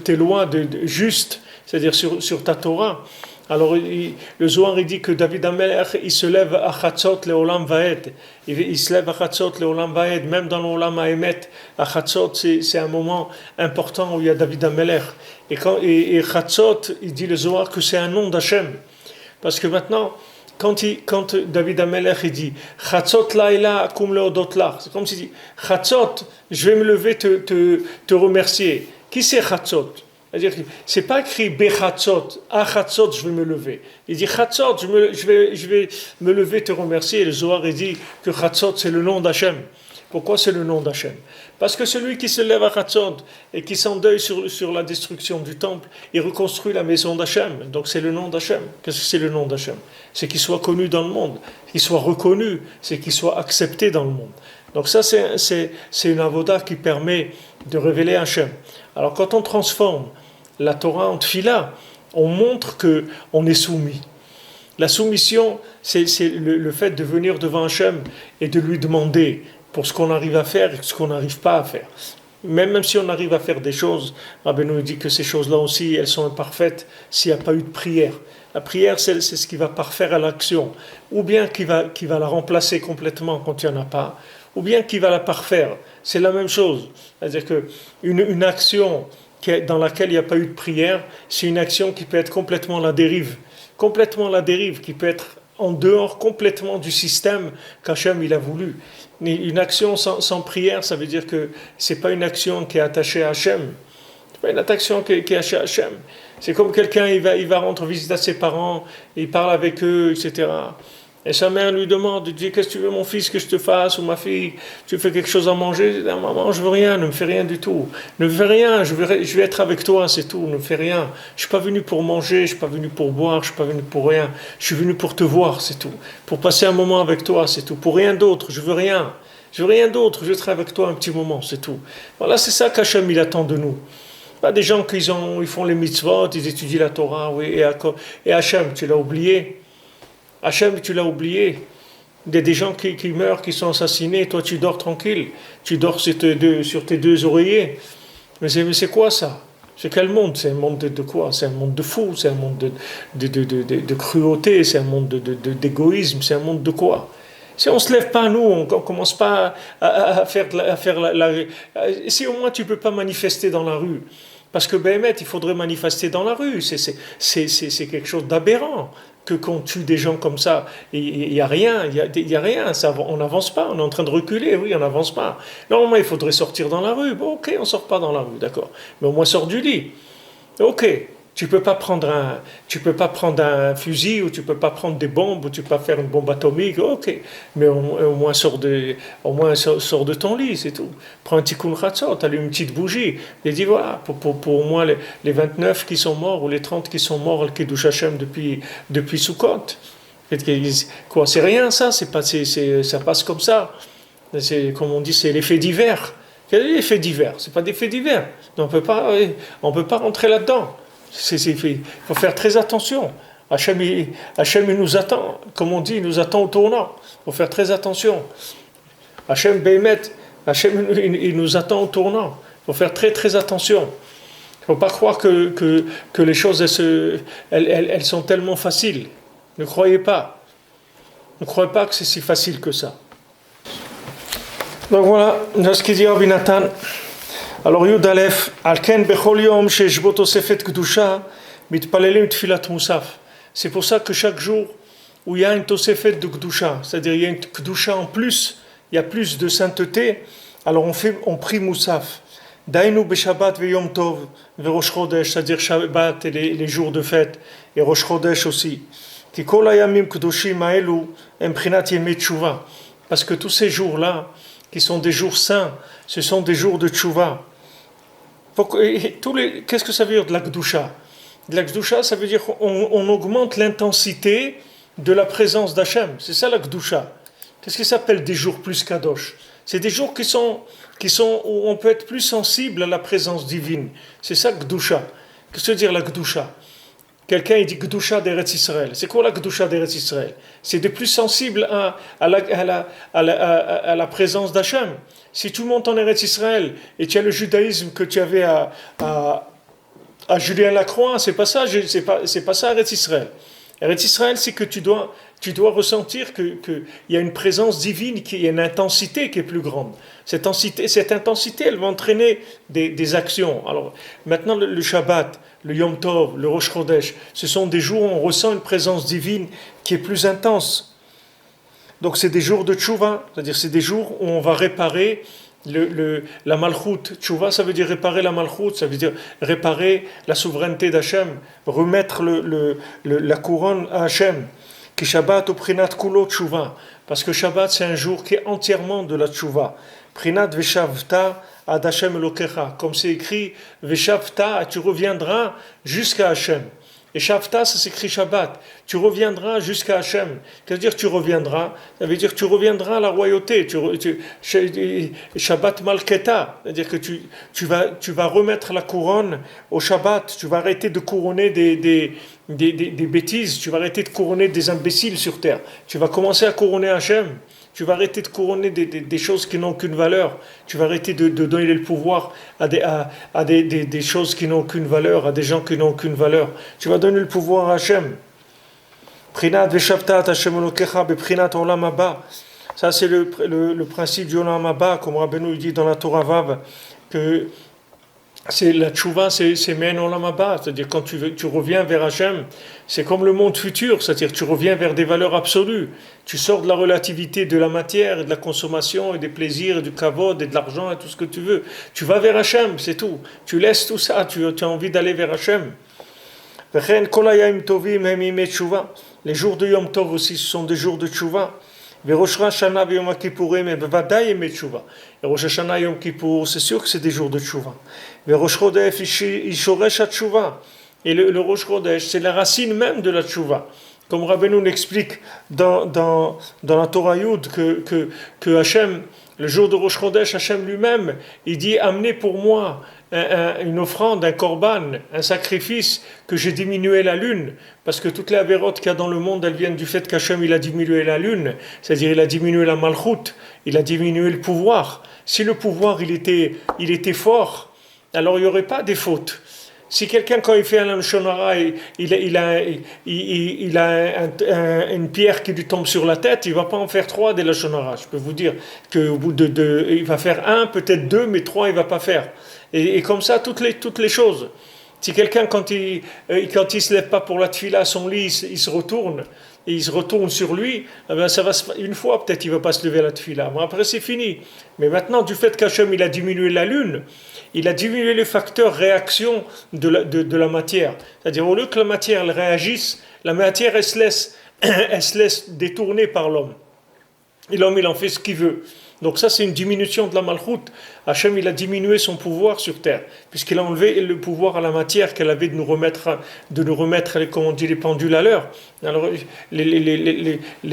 tes lois justes, c'est-à-dire sur ta Torah. Alors le Zohar il dit que David Amelech il se lève à Chatzot leolam vaed, il se lève à Chatzot leolam vaed, même dans l'olam haemet, à Chatzot c'est un moment important où il y a David Amelech. Et Chatzot, il dit le Zohar que c'est un nom d'Hachem, parce que maintenant quand David Amelech il dit Chatzot laila akum leodot lach, c'est comme s'il dit Chatzot, je vais me lever te remercier. Qui c'est Chatzot? C'est-à-dire c'est pas écrit Bechatzot, à Chatzot je vais me lever. Il dit Chatzot, je vais me lever te remercier. Et le Zohar il dit que Chatzot c'est le nom d'Hachem. Pourquoi c'est le nom d'Hachem? Parce que celui qui se lève à Chatzot et qui s'endeuille sur la destruction du temple, il reconstruit la maison d'Hachem. Donc c'est le nom d'Hachem. Qu'est-ce que c'est le nom d'Hachem? C'est qu'il soit connu dans le monde, qu'il soit reconnu, c'est qu'il soit accepté dans le monde. Donc ça c'est une avoda qui permet de révéler Hachem. Alors quand on transforme la Torah en tfila, on montre qu'on est soumis. La soumission, c'est le fait de venir devant Hachem et de lui demander pour ce qu'on arrive à faire et ce qu'on n'arrive pas à faire. Même si on arrive à faire des choses, Rabbi nous dit que ces choses-là aussi, elles sont imparfaites s'il n'y a pas eu de prière. La prière, c'est ce qui va parfaire à l'action, ou bien qui va la remplacer complètement quand il n'y en a pas, ou bien qui va la parfaire. C'est la même chose. C'est-à-dire qu'une action dans laquelle il n'y a pas eu de prière, c'est une action qui peut être complètement la dérive, qui peut être en dehors complètement du système qu'Hachem il a voulu. Une action sans prière, ça veut dire que c'est pas une action qui est attachée à Hachem. C'est pas une action qui est attachée à Hachem. C'est comme quelqu'un, il va rendre visite à ses parents, il parle avec eux, etc. Et sa mère lui demande, dit, qu'est-ce que tu veux mon fils que je te fasse, ou ma fille, tu fais quelque chose à manger? Il dit, ah, maman, je veux rien, ne me fais rien du tout. Ne me fais rien, je vais être avec toi, c'est tout, ne me fais rien. Je suis pas venu pour manger, je suis pas venu pour boire, je suis pas venu pour rien. Je suis venu pour te voir, c'est tout. Pour passer un moment avec toi, c'est tout. Pour rien d'autre, je veux rien. Je veux rien d'autre, je serai avec toi un petit moment, c'est tout. Voilà, c'est ça qu'Hachem, il attend de nous. Pas des gens qui ils font les mitzvot, ils étudient la Torah, oui, et Hachem, tu l'as oublié. Hachem, tu l'as oublié. Il y a des gens qui meurent, qui sont assassinés, toi tu dors tranquille, tu dors sur tes deux oreillers. Mais c'est quoi ça? C'est quel monde? C'est un monde de quoi? C'est un monde de fous, c'est un monde de cruauté, c'est un monde d'égoïsme, c'est un monde de quoi? Si on ne se lève pas, nous, on ne commence pas à faire si au moins tu ne peux pas manifester dans la rue. Parce que Béhémet, il faudrait manifester dans la rue. C'est quelque chose d'aberrant que qu'on tue des gens comme ça. Il n'y a rien, il y a rien. Ça, on n'avance pas, on est en train de reculer, oui, on n'avance pas. Normalement, il faudrait sortir dans la rue. Bon, ok, on ne sort pas dans la rue, d'accord. Mais au moins, sort du lit. Ok. Tu peux pas prendre un fusil, ou tu peux pas prendre des bombes, ou tu peux pas faire une bombe atomique, ok. Mais au moins sors de ton lit, c'est tout. Prends un tikkun chatzot, allume une petite bougie, et dis voilà, pour au moins les 29 qui sont morts, ou les 30 qui sont morts, qui douchent Hachem depuis Sukkot. Quoi, c'est rien ça, ça passe comme ça. C'est, comme on dit, c'est l'effet divers. Quel est l'effet divers? C'est pas des faits divers. On peut pas rentrer là-dedans. Il faut faire très attention. Hachem, il nous attend, comme on dit, il nous attend au tournant. Il faut faire très attention. Hachem Béhémet, Hachem, il nous attend au tournant. Il faut faire très très attention. Il ne faut pas croire que les choses, elles sont tellement faciles. Ne croyez pas. Ne croyez pas que c'est si facile que ça. Donc voilà, ce qu'il dit Rabbi Nathan. Alors Yud Aleph, Alken Bechol Yom Sheshbo Tosefet Kedusha Mitpalelim Tfilat Musaf. C'est pour ça que chaque jour où il y a une Tosefet de Kedusha, c'est-à-dire il y a une Kedusha en plus, il y a plus de sainteté, alors on prie Musaf. Dainu Beshabbat ve Yom Tov ve Rosh Chodesh, c'est-à-dire Shabbat et les jours de fête, et Rosh Chodesh aussi. Ki kol hayamim kedushim haelu em prinat yemei tshuva. Parce que tous ces jours-là, qui sont des jours saints, ce sont des jours de tshuva. Qu'est-ce que ça veut dire de la Kedusha? De la Kedusha, ça veut dire qu'on augmente l'intensité de la présence d'Hachem. C'est ça la Kedusha. Qu'est-ce qui s'appelle des jours plus kadosh? C'est des jours qui sont où on peut être plus sensible à la présence divine. C'est ça Kedusha. Qu'est-ce que veut dire la Kedusha? Quelqu'un il dit Kedusha d'Eretz Israël. C'est quoi la Kedusha d'Eretz Israël? C'est de plus sensible à la présence d'Hachem. Si tu montes en Eretz Israël et tu as le judaïsme que tu avais à Julien Lacroix, c'est pas ça Eretz Israël. Eretz Israël, c'est que tu dois ressentir qu'il y a une présence divine, qu'il y a une intensité qui est plus grande. Cette intensité, elle va entraîner des actions. Alors, maintenant, le Shabbat, le Yom Tov, le Rosh Chodesh, ce sont des jours où on ressent une présence divine qui est plus intense. Donc, c'est des jours de Tchouva, c'est-à-dire c'est des jours où on va réparer la Malchut. Tchouva, ça veut dire réparer la Malchut, ça veut dire réparer la souveraineté d'Hachem, remettre la couronne à Hachem. Ki Shabbat ou Prinat Kulo Tchouva, parce que Shabbat c'est un jour qui est entièrement de la Tchouva. Prinat Veshavta ad Hachem Elokecha, comme c'est écrit Veshavta, tu reviendras jusqu'à Hachem. Et Shavta, ça s'écrit Shabbat. Tu reviendras jusqu'à Hachem. C'est-à-dire tu reviendras. Ça veut dire tu reviendras à la royauté. Shabbat Malketa. C'est-à-dire que tu vas remettre la couronne au Shabbat. Tu vas arrêter de couronner des bêtises. Tu vas arrêter de couronner des imbéciles sur terre. Tu vas commencer à couronner Hachem. Tu vas arrêter de couronner des choses qui n'ont aucune valeur. Tu vas arrêter de donner le pouvoir à des choses qui n'ont aucune valeur, à des gens qui n'ont aucune valeur. Tu vas donner le pouvoir à Hachem. Prinat veshavtat Hachem Elokecha beprinat olam haba. Ça, c'est le principe du olam haba, comme Rabbeinu dit dans la Torah Vav, que c'est la tchouva, c'est men olam haba, c'est-à-dire quand tu reviens vers Hachem, c'est comme le monde futur, c'est-à-dire tu reviens vers des valeurs absolues. Tu sors de la relativité de la matière et de la consommation et des plaisirs et du kavod et de l'argent et tout ce que tu veux. Tu vas vers Hachem, c'est tout. Tu laisses tout ça, tu as envie d'aller vers Hachem. Les jours de Yom Tov aussi, ce sont des jours de Tchouva. Et Rosh Hashanah et Rosh Hashanah et Yom Kippour, c'est sûr que c'est des jours de Tchouva. Et le Rosh Chodesh, c'est la racine même de la Tchouva. Comme Rabbeinu l'explique dans la Torah Yud, que Hachem, le jour de Rosh Chodesh, Hachem lui-même, il dit amenez pour moi une offrande, un korban, un sacrifice, que j'ai diminué la lune, parce que toutes les avérotes qu'il y a dans le monde, elles viennent du fait qu'Hachem il a diminué la lune, c'est-à-dire il a diminué la malchoute, il a diminué le pouvoir. Si le pouvoir il était fort, alors il n'y aurait pas des fautes. Si quelqu'un, quand il fait un shonara, il a une pierre qui lui tombe sur la tête, il ne va pas en faire 3 des shonara. Je peux vous dire qu'au bout de 2, il va faire 1, peut-être 2, mais 3, il ne va pas faire. Et comme ça, toutes les choses. Si quelqu'un, quand il se lève pas pour la tefila à son lit, il se retourne, et il se retourne sur lui, eh bien ça va une fois, peut-être il ne va pas se lever à la tefila. Bon, après, c'est fini. Mais maintenant, du fait qu'Hachem, il a diminué la lune, il a diminué les facteurs réaction de la matière. C'est-à-dire, au lieu que la matière elle réagisse, la matière, elle se laisse détourner par l'homme. Et l'homme, il en fait ce qu'il veut. Donc ça, c'est une diminution de la malchoute. Hachem, il a diminué son pouvoir sur terre, puisqu'il a enlevé le pouvoir à la matière qu'elle avait de nous remettre comment on dit, les pendules à l'heure. Alors,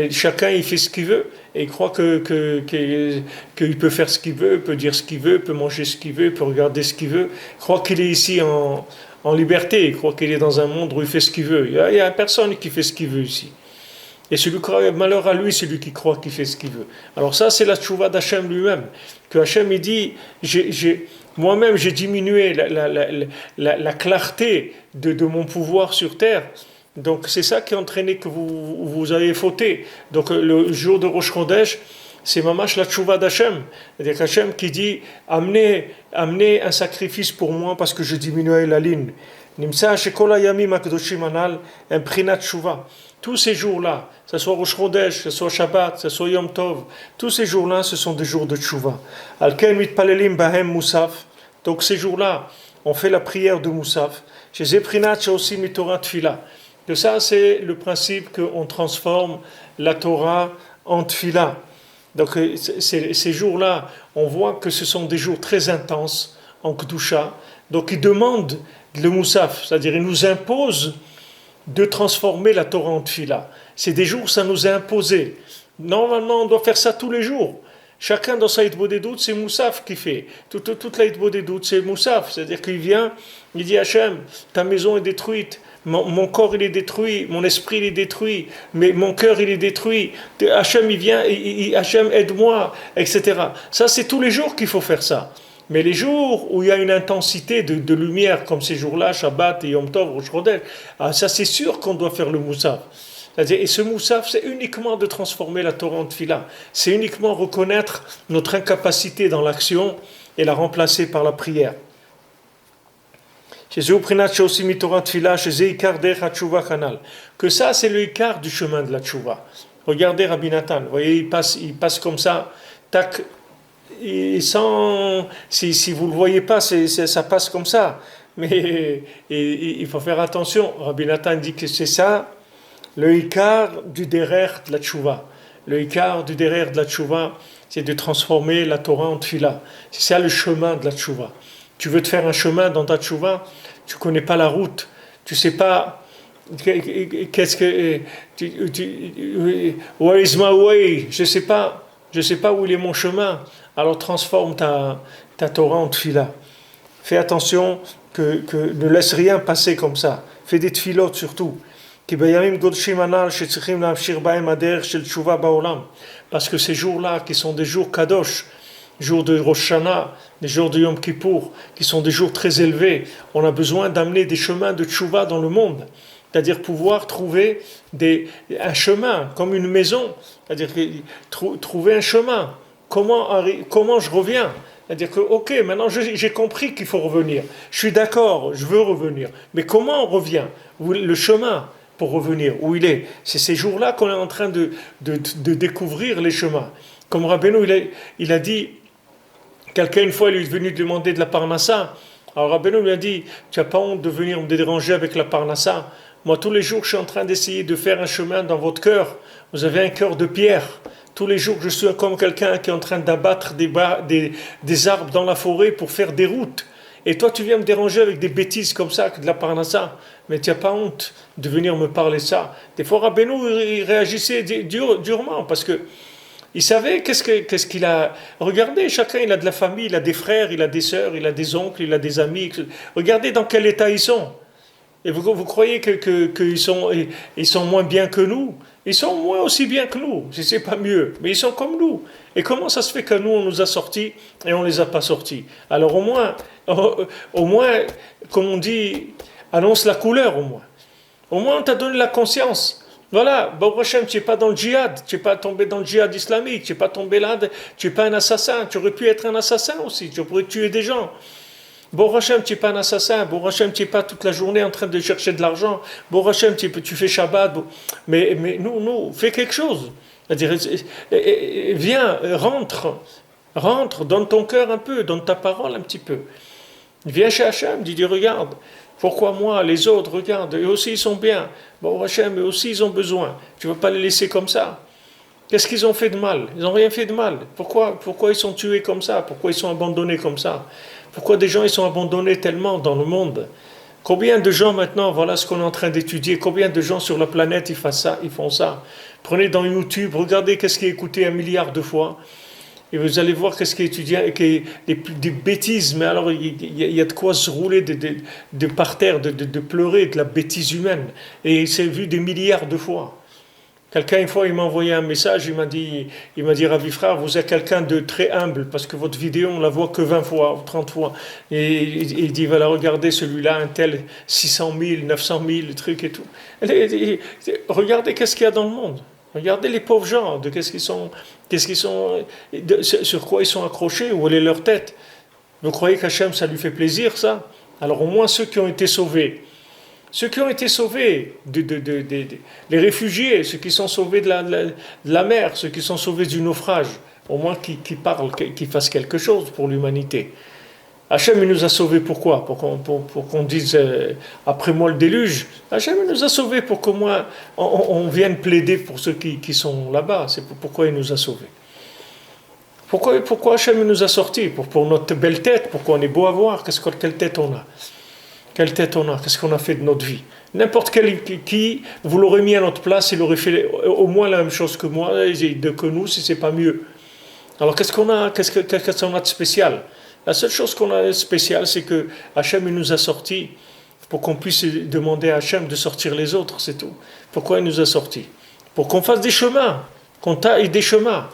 chacun, il fait ce qu'il veut, et il croit qu'il peut faire ce qu'il veut, peut dire ce qu'il veut, peut manger ce qu'il veut, peut regarder ce qu'il veut. Il croit qu'il est ici en liberté, il croit qu'il est dans un monde où il fait ce qu'il veut. Il y a personne qui fait ce qu'il veut ici. Et celui qui croit, malheur à lui, celui qui croit qu'il fait ce qu'il veut. Alors ça, c'est la tchouva d'Hachem lui-même. Que Hachem, il dit, moi-même, j'ai diminué la clarté de mon pouvoir sur terre. Donc c'est ça qui a entraîné que vous avez fauté. Donc le jour de Rosh Chodesh, c'est mamash la tchouva d'Hachem. C'est-à-dire qu'Hachem qui dit, amenez un sacrifice pour moi parce que j'ai diminué la ligne. Nimsa shekola yamim akdoshim anal, un prinat tchouva. Tous ces jours-là, que ce soit Rosh Chodesh, que ce soit Shabbat, que ce soit Yom Tov, tous ces jours-là, ce sont des jours de tchouva. Alken mitpalelim bahem musaf. Donc ces jours-là, on fait la prière de Moussaf. Chez Zeprinat, chez aussi Torah Tfila. Que ça, c'est le principe qu'on transforme la Torah en Tfila. Donc ces jours-là, on voit que ce sont des jours très intenses en Kedusha. Donc ils demandent le Moussaf, c'est-à-dire ils nous imposent de transformer la Torah en Tfila. C'est des jours, ça nous est imposé. Normalement, on doit faire ça tous les jours. Chacun dans sa Hitbodedut, c'est Moussaf qui fait. Toute la Hitbodedut, c'est Moussaf. C'est-à-dire qu'il vient, il dit Hachem, ta maison est détruite, mon corps il est détruit, mon esprit il est détruit, mais mon cœur il est détruit. Hachem il vient, Hachem aide-moi, etc. Ça, c'est tous les jours qu'il faut faire ça. Mais les jours où il y a une intensité de lumière, comme ces jours-là, Shabbat et Yom Tov, Rosh Chodesh, ça c'est sûr qu'on doit faire le Moussaf. C'est-à-dire, et ce Moussaf, c'est uniquement de transformer la Torah en Tfila. C'est uniquement reconnaître notre incapacité dans l'action et la remplacer par la prière. Que ça, c'est le ikar du chemin de la tchouva. Regardez Rabbi Nathan, vous voyez, il passe comme ça, tac. Et sans, si vous ne le voyez pas, ça passe comme ça. Mais il faut faire attention. Rabbi Nathan dit que c'est ça, le ikar du derer de la tchouva. Le ikar du derer de la tchouva, c'est de transformer la Torah en tfila. C'est ça le chemin de la tchouva. Tu veux te faire un chemin dans ta tchouva, tu ne connais pas la route, tu ne sais pas qu'est-ce que... Where is my way? Je ne sais pas où il est mon chemin. Alors transforme ta Torah en tfila. Fais attention que ne laisse rien passer comme ça. Fais des tfilotes surtout. Parce que ces jours-là, qui sont des jours kadosh, jours de Rosh Hashanah, des jours de Yom Kippour, qui sont des jours très élevés, on a besoin d'amener des chemins de tchouva dans le monde. C'est-à-dire pouvoir trouver un chemin, comme une maison. C'est-à-dire trouver un chemin. Comment je reviens? C'est-à-dire que, ok, maintenant j'ai compris qu'il faut revenir. Je suis d'accord, je veux revenir. Mais comment on revient? Le chemin pour revenir, où il est? C'est ces jours-là qu'on est en train de découvrir les chemins. Comme Rabbeinu, il a dit, quelqu'un une fois, il est venu demander de la parnassa. Alors Rabbeinu lui a dit, tu n'as pas honte de venir me déranger avec la parnassa? Moi, tous les jours, je suis en train d'essayer de faire un chemin dans votre cœur. Vous avez un cœur de pierre. Tous les jours, je suis comme quelqu'un qui est en train d'abattre des arbres dans la forêt pour faire des routes. Et toi, tu viens me déranger avec des bêtises comme ça, de la parnassa. Mais tu n'as pas honte de venir me parler ça. Des fois, Rabbeinu, il réagissait durement parce que il savait qu'est-ce qu'il a. Regardez, chacun, il a de la famille, il a des frères, il a des sœurs, il a des oncles, il a des amis. Regardez dans quel état ils sont. Et vous croyez ils sont moins bien que nous? Ils sont moins aussi bien que nous, si c'est pas mieux. Mais ils sont comme nous. Et comment ça se fait que nous, on nous a sortis et on les a pas sortis? Alors au moins, comme on dit, annonce la couleur au moins. Au moins, on t'a donné la conscience. Voilà, Baruch Hashem, tu n'es pas dans le djihad, tu n'es pas tombé dans le djihad islamique, tu n'es pas tombé là, tu n'es pas un assassin, tu aurais pu être un assassin aussi, tu aurais tué des gens. Baruch Hashem, tu n'es pas un assassin, Baruch Hashem, tu n'es pas toute la journée en train de chercher de l'argent, Baruch Hashem, tu fais Shabbat, mais nous, fais quelque chose. C'est-à-dire, viens, rentre, donne ton cœur un peu, donne ta parole un petit peu. Viens chez Hashem, dis, regarde, pourquoi moi, les autres, regarde, eux aussi ils sont bien. Bon, Hachem, eux aussi ils ont besoin. Tu ne vas pas les laisser comme ça. Qu'est-ce qu'ils ont fait de mal? Ils n'ont rien fait de mal. Pourquoi ils sont tués comme ça? Pourquoi ils sont abandonnés comme ça? Pourquoi des gens ils sont abandonnés tellement dans le monde? Combien de gens maintenant, voilà ce qu'on est en train d'étudier, combien de gens sur la planète ils font ça? Prenez dans YouTube, regardez qu'est-ce qui est écouté 1 milliard de fois. Et vous allez voir qu'est-ce qui est étudié, des bêtises, mais alors il y a de quoi se rouler de par terre, de pleurer, de la bêtise humaine. Et c'est vu des milliards de fois. Quelqu'un, une fois, il m'a envoyé un message, il m'a dit, Ravi frère, vous êtes quelqu'un de très humble, parce que votre vidéo, on la voit que 20 fois, ou 30 fois. Et il dit, voilà, regardez celui-là, un tel 600 000, 900 000, trucs et tout. Regardez qu'est-ce qu'il y a dans le monde. Regardez les pauvres gens, sur quoi ils sont accrochés, où est leur tête. Vous croyez qu'Hachem, ça lui fait plaisir, ça? Alors au moins ceux qui ont été sauvés, les réfugiés, ceux qui sont sauvés de la mer, ceux qui sont sauvés du naufrage, au moins qui parlent, qui fassent quelque chose pour l'humanité. Hachem il nous a sauvés pourquoi? Pour qu'on dise après moi le déluge. Hachem il nous a sauvés pour qu'au moins on vienne plaider pour ceux qui sont là-bas. C'est pourquoi il nous a sauvés. Pourquoi Hachem il nous a sortis? Pour notre belle tête, pourquoi on est beau à voir. Quelle tête on a? Quelle tête on a? Qu'est-ce qu'on a fait de notre vie? N'importe qui vous l'aurez mis à notre place, il aurait fait au moins la même chose que moi, que nous, si c'est pas mieux. Alors qu'est-ce qu'on a de spécial? La seule chose qu'on a de spécial, c'est que Hachem il nous a sortis pour qu'on puisse demander à Hachem de sortir les autres, c'est tout. Pourquoi il nous a sortis? Pour qu'on fasse des chemins, qu'on taille des chemins.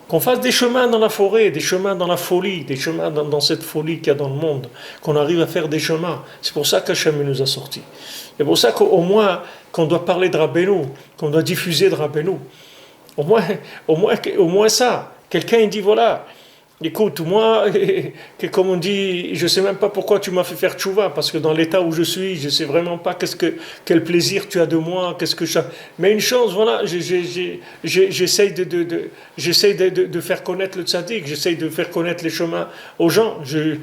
Qu'on fasse des chemins dans la forêt, des chemins dans la folie, des chemins dans cette folie qu'il y a dans le monde, qu'on arrive à faire des chemins. C'est pour ça qu'Hachem nous a sortis. C'est pour ça qu'au moins, qu'on doit parler de Rabbeinu, qu'on doit diffuser de Rabbeinu. Au moins ça. Quelqu'un il dit voilà, écoute, moi, comme on dit, je ne sais même pas pourquoi tu m'as fait faire tchouva, parce que dans l'état où je suis, je ne sais vraiment pas quel plaisir tu as de moi, mais une chose, voilà, j'essaye de faire connaître le tzaddik, j'essaye de faire connaître les chemins aux gens, je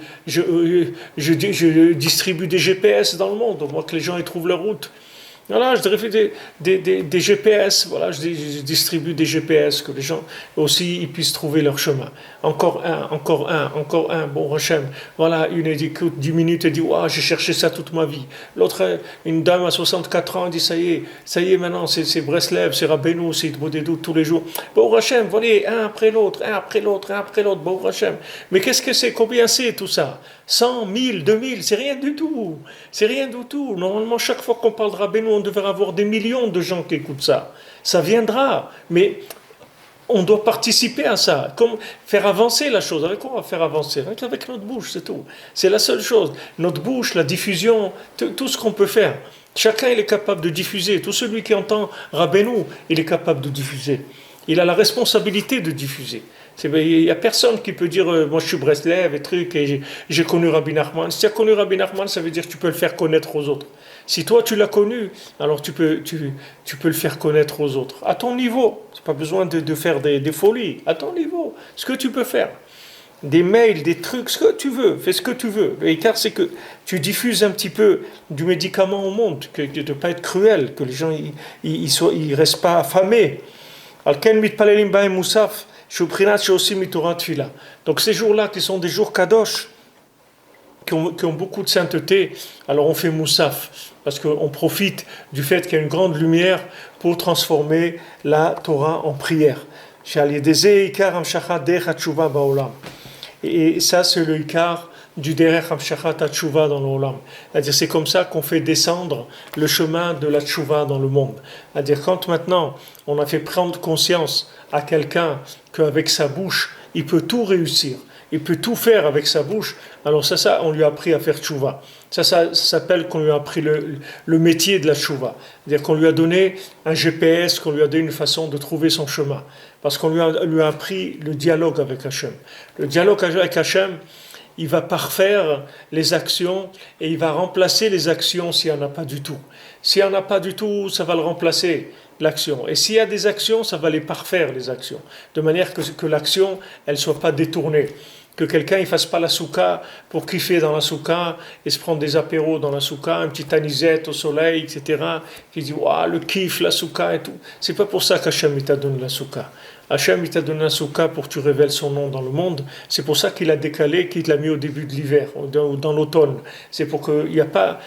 distribue des GPS dans le monde, au moins que les gens y trouvent leur route. Voilà, je dirais des GPS, voilà, je distribue des GPS, que les gens aussi ils puissent trouver leur chemin. Encore un, bon Hachem. Voilà, une écoute 10 minutes et dit, waouh, j'ai cherché ça toute ma vie. L'autre, une dame à 64 ans, dit, ça y est, maintenant, c'est Breslev, c'est Rabbeinu, c'est Bodedou tous les jours. Bon Hachem, voilà, un après l'autre, bon Hachem. Mais qu'est-ce que c'est, combien c'est tout ça? 100, 1000, 2000, c'est rien du tout. C'est rien du tout. Normalement, chaque fois qu'on parle de Rabbeinu, on devrait avoir des millions de gens qui écoutent ça. Ça viendra, mais on doit participer à ça. Comme faire avancer la chose. Avec quoi on va faire avancer? Avec notre bouche, c'est tout. C'est la seule chose. Notre bouche, la diffusion, tout ce qu'on peut faire. Chacun, il est capable de diffuser. Tout celui qui entend Rabbeinu, il est capable de diffuser. Il a la responsabilité de diffuser. Il n'y a personne qui peut dire moi je suis Breslev et truc et j'ai connu Rabbi Nachman. Si tu as connu Rabbi Nachman, ça veut dire que tu peux le faire connaître aux autres. Si toi tu l'as connu, alors tu peux le faire connaître aux autres. À ton niveau, c'est pas besoin de faire des folies. À ton niveau, ce que tu peux faire. des mails, des trucs, ce que tu veux, fais ce que tu veux. L'écart, c'est que tu diffuses un petit peu du médicament au monde, de ne pas être cruel, que les gens ils restent pas affamés. Donc ces jours-là qui sont des jours kadosh, qui ont beaucoup de sainteté, alors on fait moussaf, parce qu'on profite du fait qu'il y a une grande lumière pour transformer la Torah en prière. Et ça, c'est le ikar du derech hamshachat hatshuva dans l'olam. C'est-à-dire, c'est comme ça qu'on fait descendre le chemin de la tshuva dans le monde. C'est-à-dire, quand maintenant on a fait prendre conscience à quelqu'un qu'avec sa bouche, il peut tout réussir, il peut tout faire avec sa bouche, alors ça, on lui a appris à faire tshuva. Ça s'appelle qu'on lui a appris le métier de la tshuva. C'est-à-dire qu'on lui a donné un GPS, qu'on lui a donné une façon de trouver son chemin. Parce qu'on lui a appris le dialogue avec Hachem. Le dialogue avec Hachem, il va parfaire les actions et il va remplacer les actions s'il n'y en a pas du tout. S'il n'y en a pas du tout, ça va le remplacer, l'action. Et s'il y a des actions, ça va les parfaire, les actions. De manière que l'action, elle ne soit pas détournée. Que quelqu'un ne fasse pas la souka pour kiffer dans la souka et se prendre des apéros dans la souka, un petit anisette au soleil, etc. Qui dit, waouh, le kiff, la souka et tout. C'est pas pour ça qu'Hachem t'a donné la souka. Hachem t'a donné la souka pour que tu révèles son nom dans le monde. C'est pour ça qu'il a décalé, qu'il l'a mis au début de l'hiver, ou dans l'automne. C'est pour qu'il n'y a pas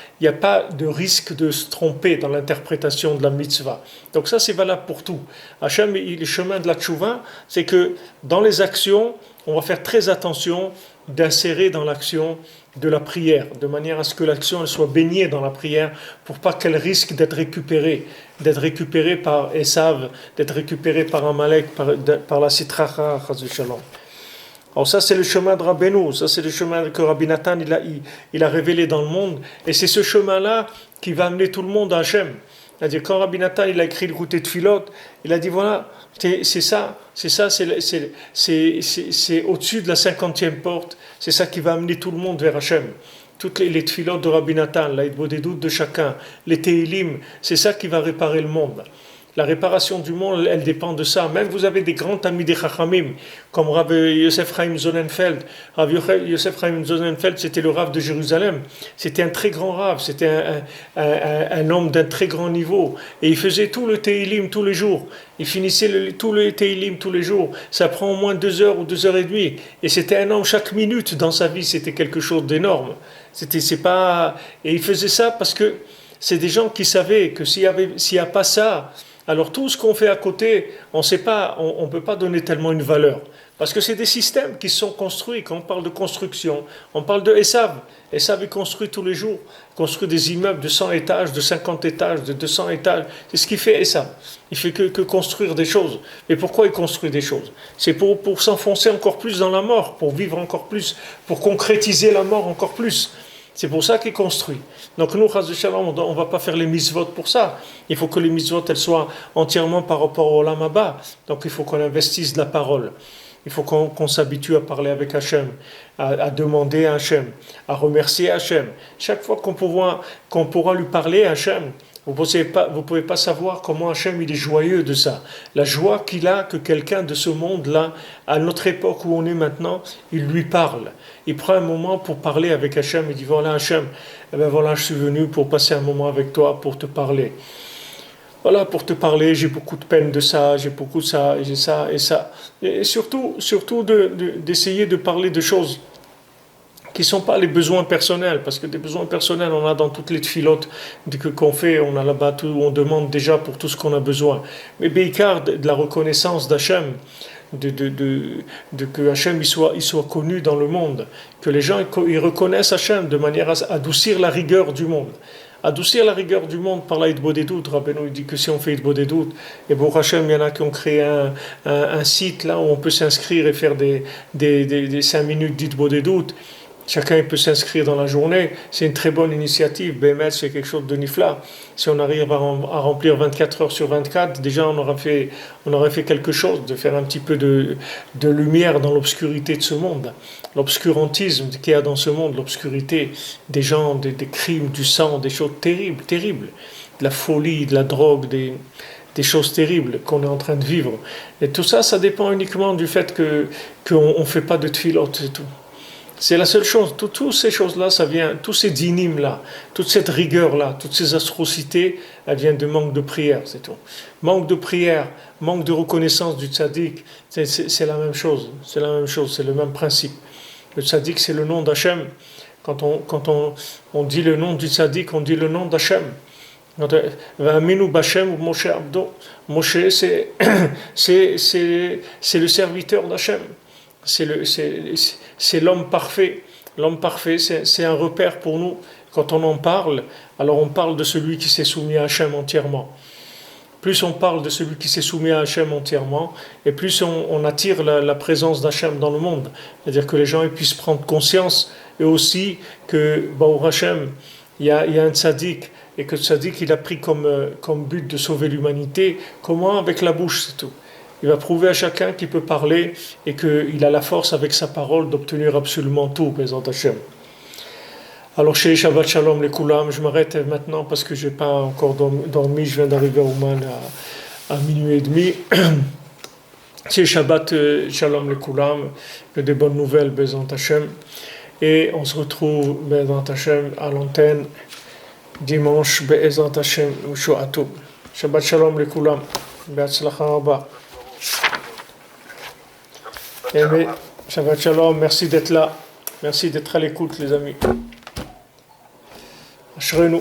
de risque de se tromper dans l'interprétation de la mitzvah. Donc ça, c'est valable pour tout. Hachem, le chemin de la tchouva, c'est que dans les actions, on va faire très attention d'insérer dans l'action de la prière, de manière à ce que l'action elle soit baignée dans la prière, pour pas qu'elle risque d'être récupérée par Esav, d'être récupérée par Amalek, par la Sitracha, Chas v'Shalom. Alors ça c'est le chemin de Rabbeinu, ça c'est le chemin que Rabbi Nathan il a révélé dans le monde, et c'est ce chemin-là qui va amener tout le monde à Hachem. C'est-à-dire, quand Rabbi Nathan il a écrit le Goûter de Philot, il a dit voilà, c'est au-dessus de la 50e porte, c'est ça qui va amener tout le monde vers Hachem. Toutes les tfilot de Rabbi Nathan, l'aïdbo des doutes de chacun, les Tehilim, c'est ça qui va réparer le monde. La réparation du monde, elle dépend de ça. Même vous avez des grands amis des Chachamim, comme Rav Yosef Chaim Sonnenfeld. Rav Yosef Chaim Sonnenfeld, c'était le Rav de Jérusalem. C'était un très grand Rav, c'était un homme d'un très grand niveau. Et il faisait tout le Tehilim tous les jours. Il finissait tout le Tehilim tous les jours. Ça prend au moins 2 heures ou 2 heures et demie. Et c'était un homme, chaque minute dans sa vie, c'était quelque chose d'énorme. Et il faisait ça parce que c'est des gens qui savaient que s'il n'y a pas ça, alors tout ce qu'on fait à côté, on ne peut pas donner tellement une valeur. Parce que c'est des systèmes qui sont construits. Quand on parle de construction, on parle de Esav. Esav, il construit tous les jours. Il construit des immeubles de 100 étages, de 50 étages, de 200 étages. C'est ce qu'il fait Esav. Il fait que construire des choses. Mais pourquoi il construit des choses? C'est pour s'enfoncer encore plus dans la mort, pour vivre encore plus, pour concrétiser la mort encore plus. C'est pour ça qu'il construit. Donc nous, Chas v'Shalom, on ne va pas faire les mitzvot pour ça. Il faut que les mitzvot elles soient entièrement par rapport au Olam Haba. Donc il faut qu'on investisse de la parole. Il faut qu'on s'habitue à parler avec Hachem, à demander à Hachem, à remercier Hachem. Chaque fois qu'on pourra lui parler à Hachem, vous ne pouvez pas savoir comment Hachem il est joyeux de ça. La joie qu'il a que quelqu'un de ce monde-là, à notre époque où on est maintenant, il lui parle. Il prend un moment pour parler avec Hachem. Il dit voilà Hachem, voilà je suis venu pour passer un moment avec toi, pour te parler. Voilà, pour te parler, j'ai beaucoup de peine de ça, j'ai beaucoup de ça, j'ai ça et ça. Et surtout d'essayer de parler de choses qui ne sont pas les besoins personnels, parce que des besoins personnels, on a dans toutes les tfilotes qu'on fait, on a là-bas tout, on demande déjà pour tout ce qu'on a besoin. Mais Beikar, de la reconnaissance d'Hachem, que Hachem il soit connu dans le monde, que les gens ils reconnaissent Hachem de manière à adoucir la rigueur du monde. Adoucir la rigueur du monde par la Hitbodedut. Rabbeinu dit que si on fait Hitbodedut, et pour Hachem, il y en a qui ont créé un site là où on peut s'inscrire et faire des 5 minutes d'Hitbodedut. Chacun peut s'inscrire dans la journée. C'est une très bonne initiative. BMS, c'est quelque chose de nifla. Si on arrive à remplir 24 heures sur 24, déjà on aurait fait quelque chose, de faire un petit peu de lumière dans l'obscurité de ce monde. L'obscurantisme qu'il y a dans ce monde, l'obscurité des gens, des crimes, du sang, des choses terribles, terribles. De la folie, de la drogue, des choses terribles qu'on est en train de vivre. Et tout ça, ça dépend uniquement du fait qu'on ne fait pas de tefilot, c'est tout. C'est la seule chose. Toutes ces choses-là, ça vient, tous ces dynimes-là, toute cette rigueur-là, toutes ces atrocités, elles viennent de manque de prière, c'est tout. Manque de prière, manque de reconnaissance du tzaddik, c'est la même chose. C'est la même chose, c'est le même principe. Le tzaddik, c'est le nom d'Hachem. Quand on dit le nom du tzaddik, on dit le nom d'Hachem. Va'aminu b'Hachem ou Moshe Abdo. Moshe, c'est le serviteur d'Hachem. C'est l'homme parfait. L'homme parfait, c'est un repère pour nous. Quand on en parle, alors on parle de celui qui s'est soumis à Hachem entièrement. Plus on parle de celui qui s'est soumis à Hachem entièrement, et plus on attire la présence d'Hachem dans le monde. C'est-à-dire que les gens ils puissent prendre conscience, et aussi que, Baruch Hachem, il y a un tzaddik, et que le tzaddik il a pris comme but de sauver l'humanité. Comment? Avec la bouche, c'est tout. Il va prouver à chacun qu'il peut parler et qu'il a la force avec sa parole d'obtenir absolument tout, Bézant Hachem. Alors, chez Shabbat Shalom les Koulam, je m'arrête maintenant parce que je n'ai pas encore dormi, je viens d'arriver à Ouman à minuit et demi. Chez Shabbat Shalom les Koulam, des bonnes nouvelles, Bézant Hachem. Et on se retrouve, Bézant Hachem, à l'antenne, dimanche, Bézant Hachem, Shu'atub. Shabbat Shalom les Koulam, Be'atzlacha Rabba. Shabbat Shalom, merci d'être là. Merci d'être à l'écoute, les amis. Ashrenu.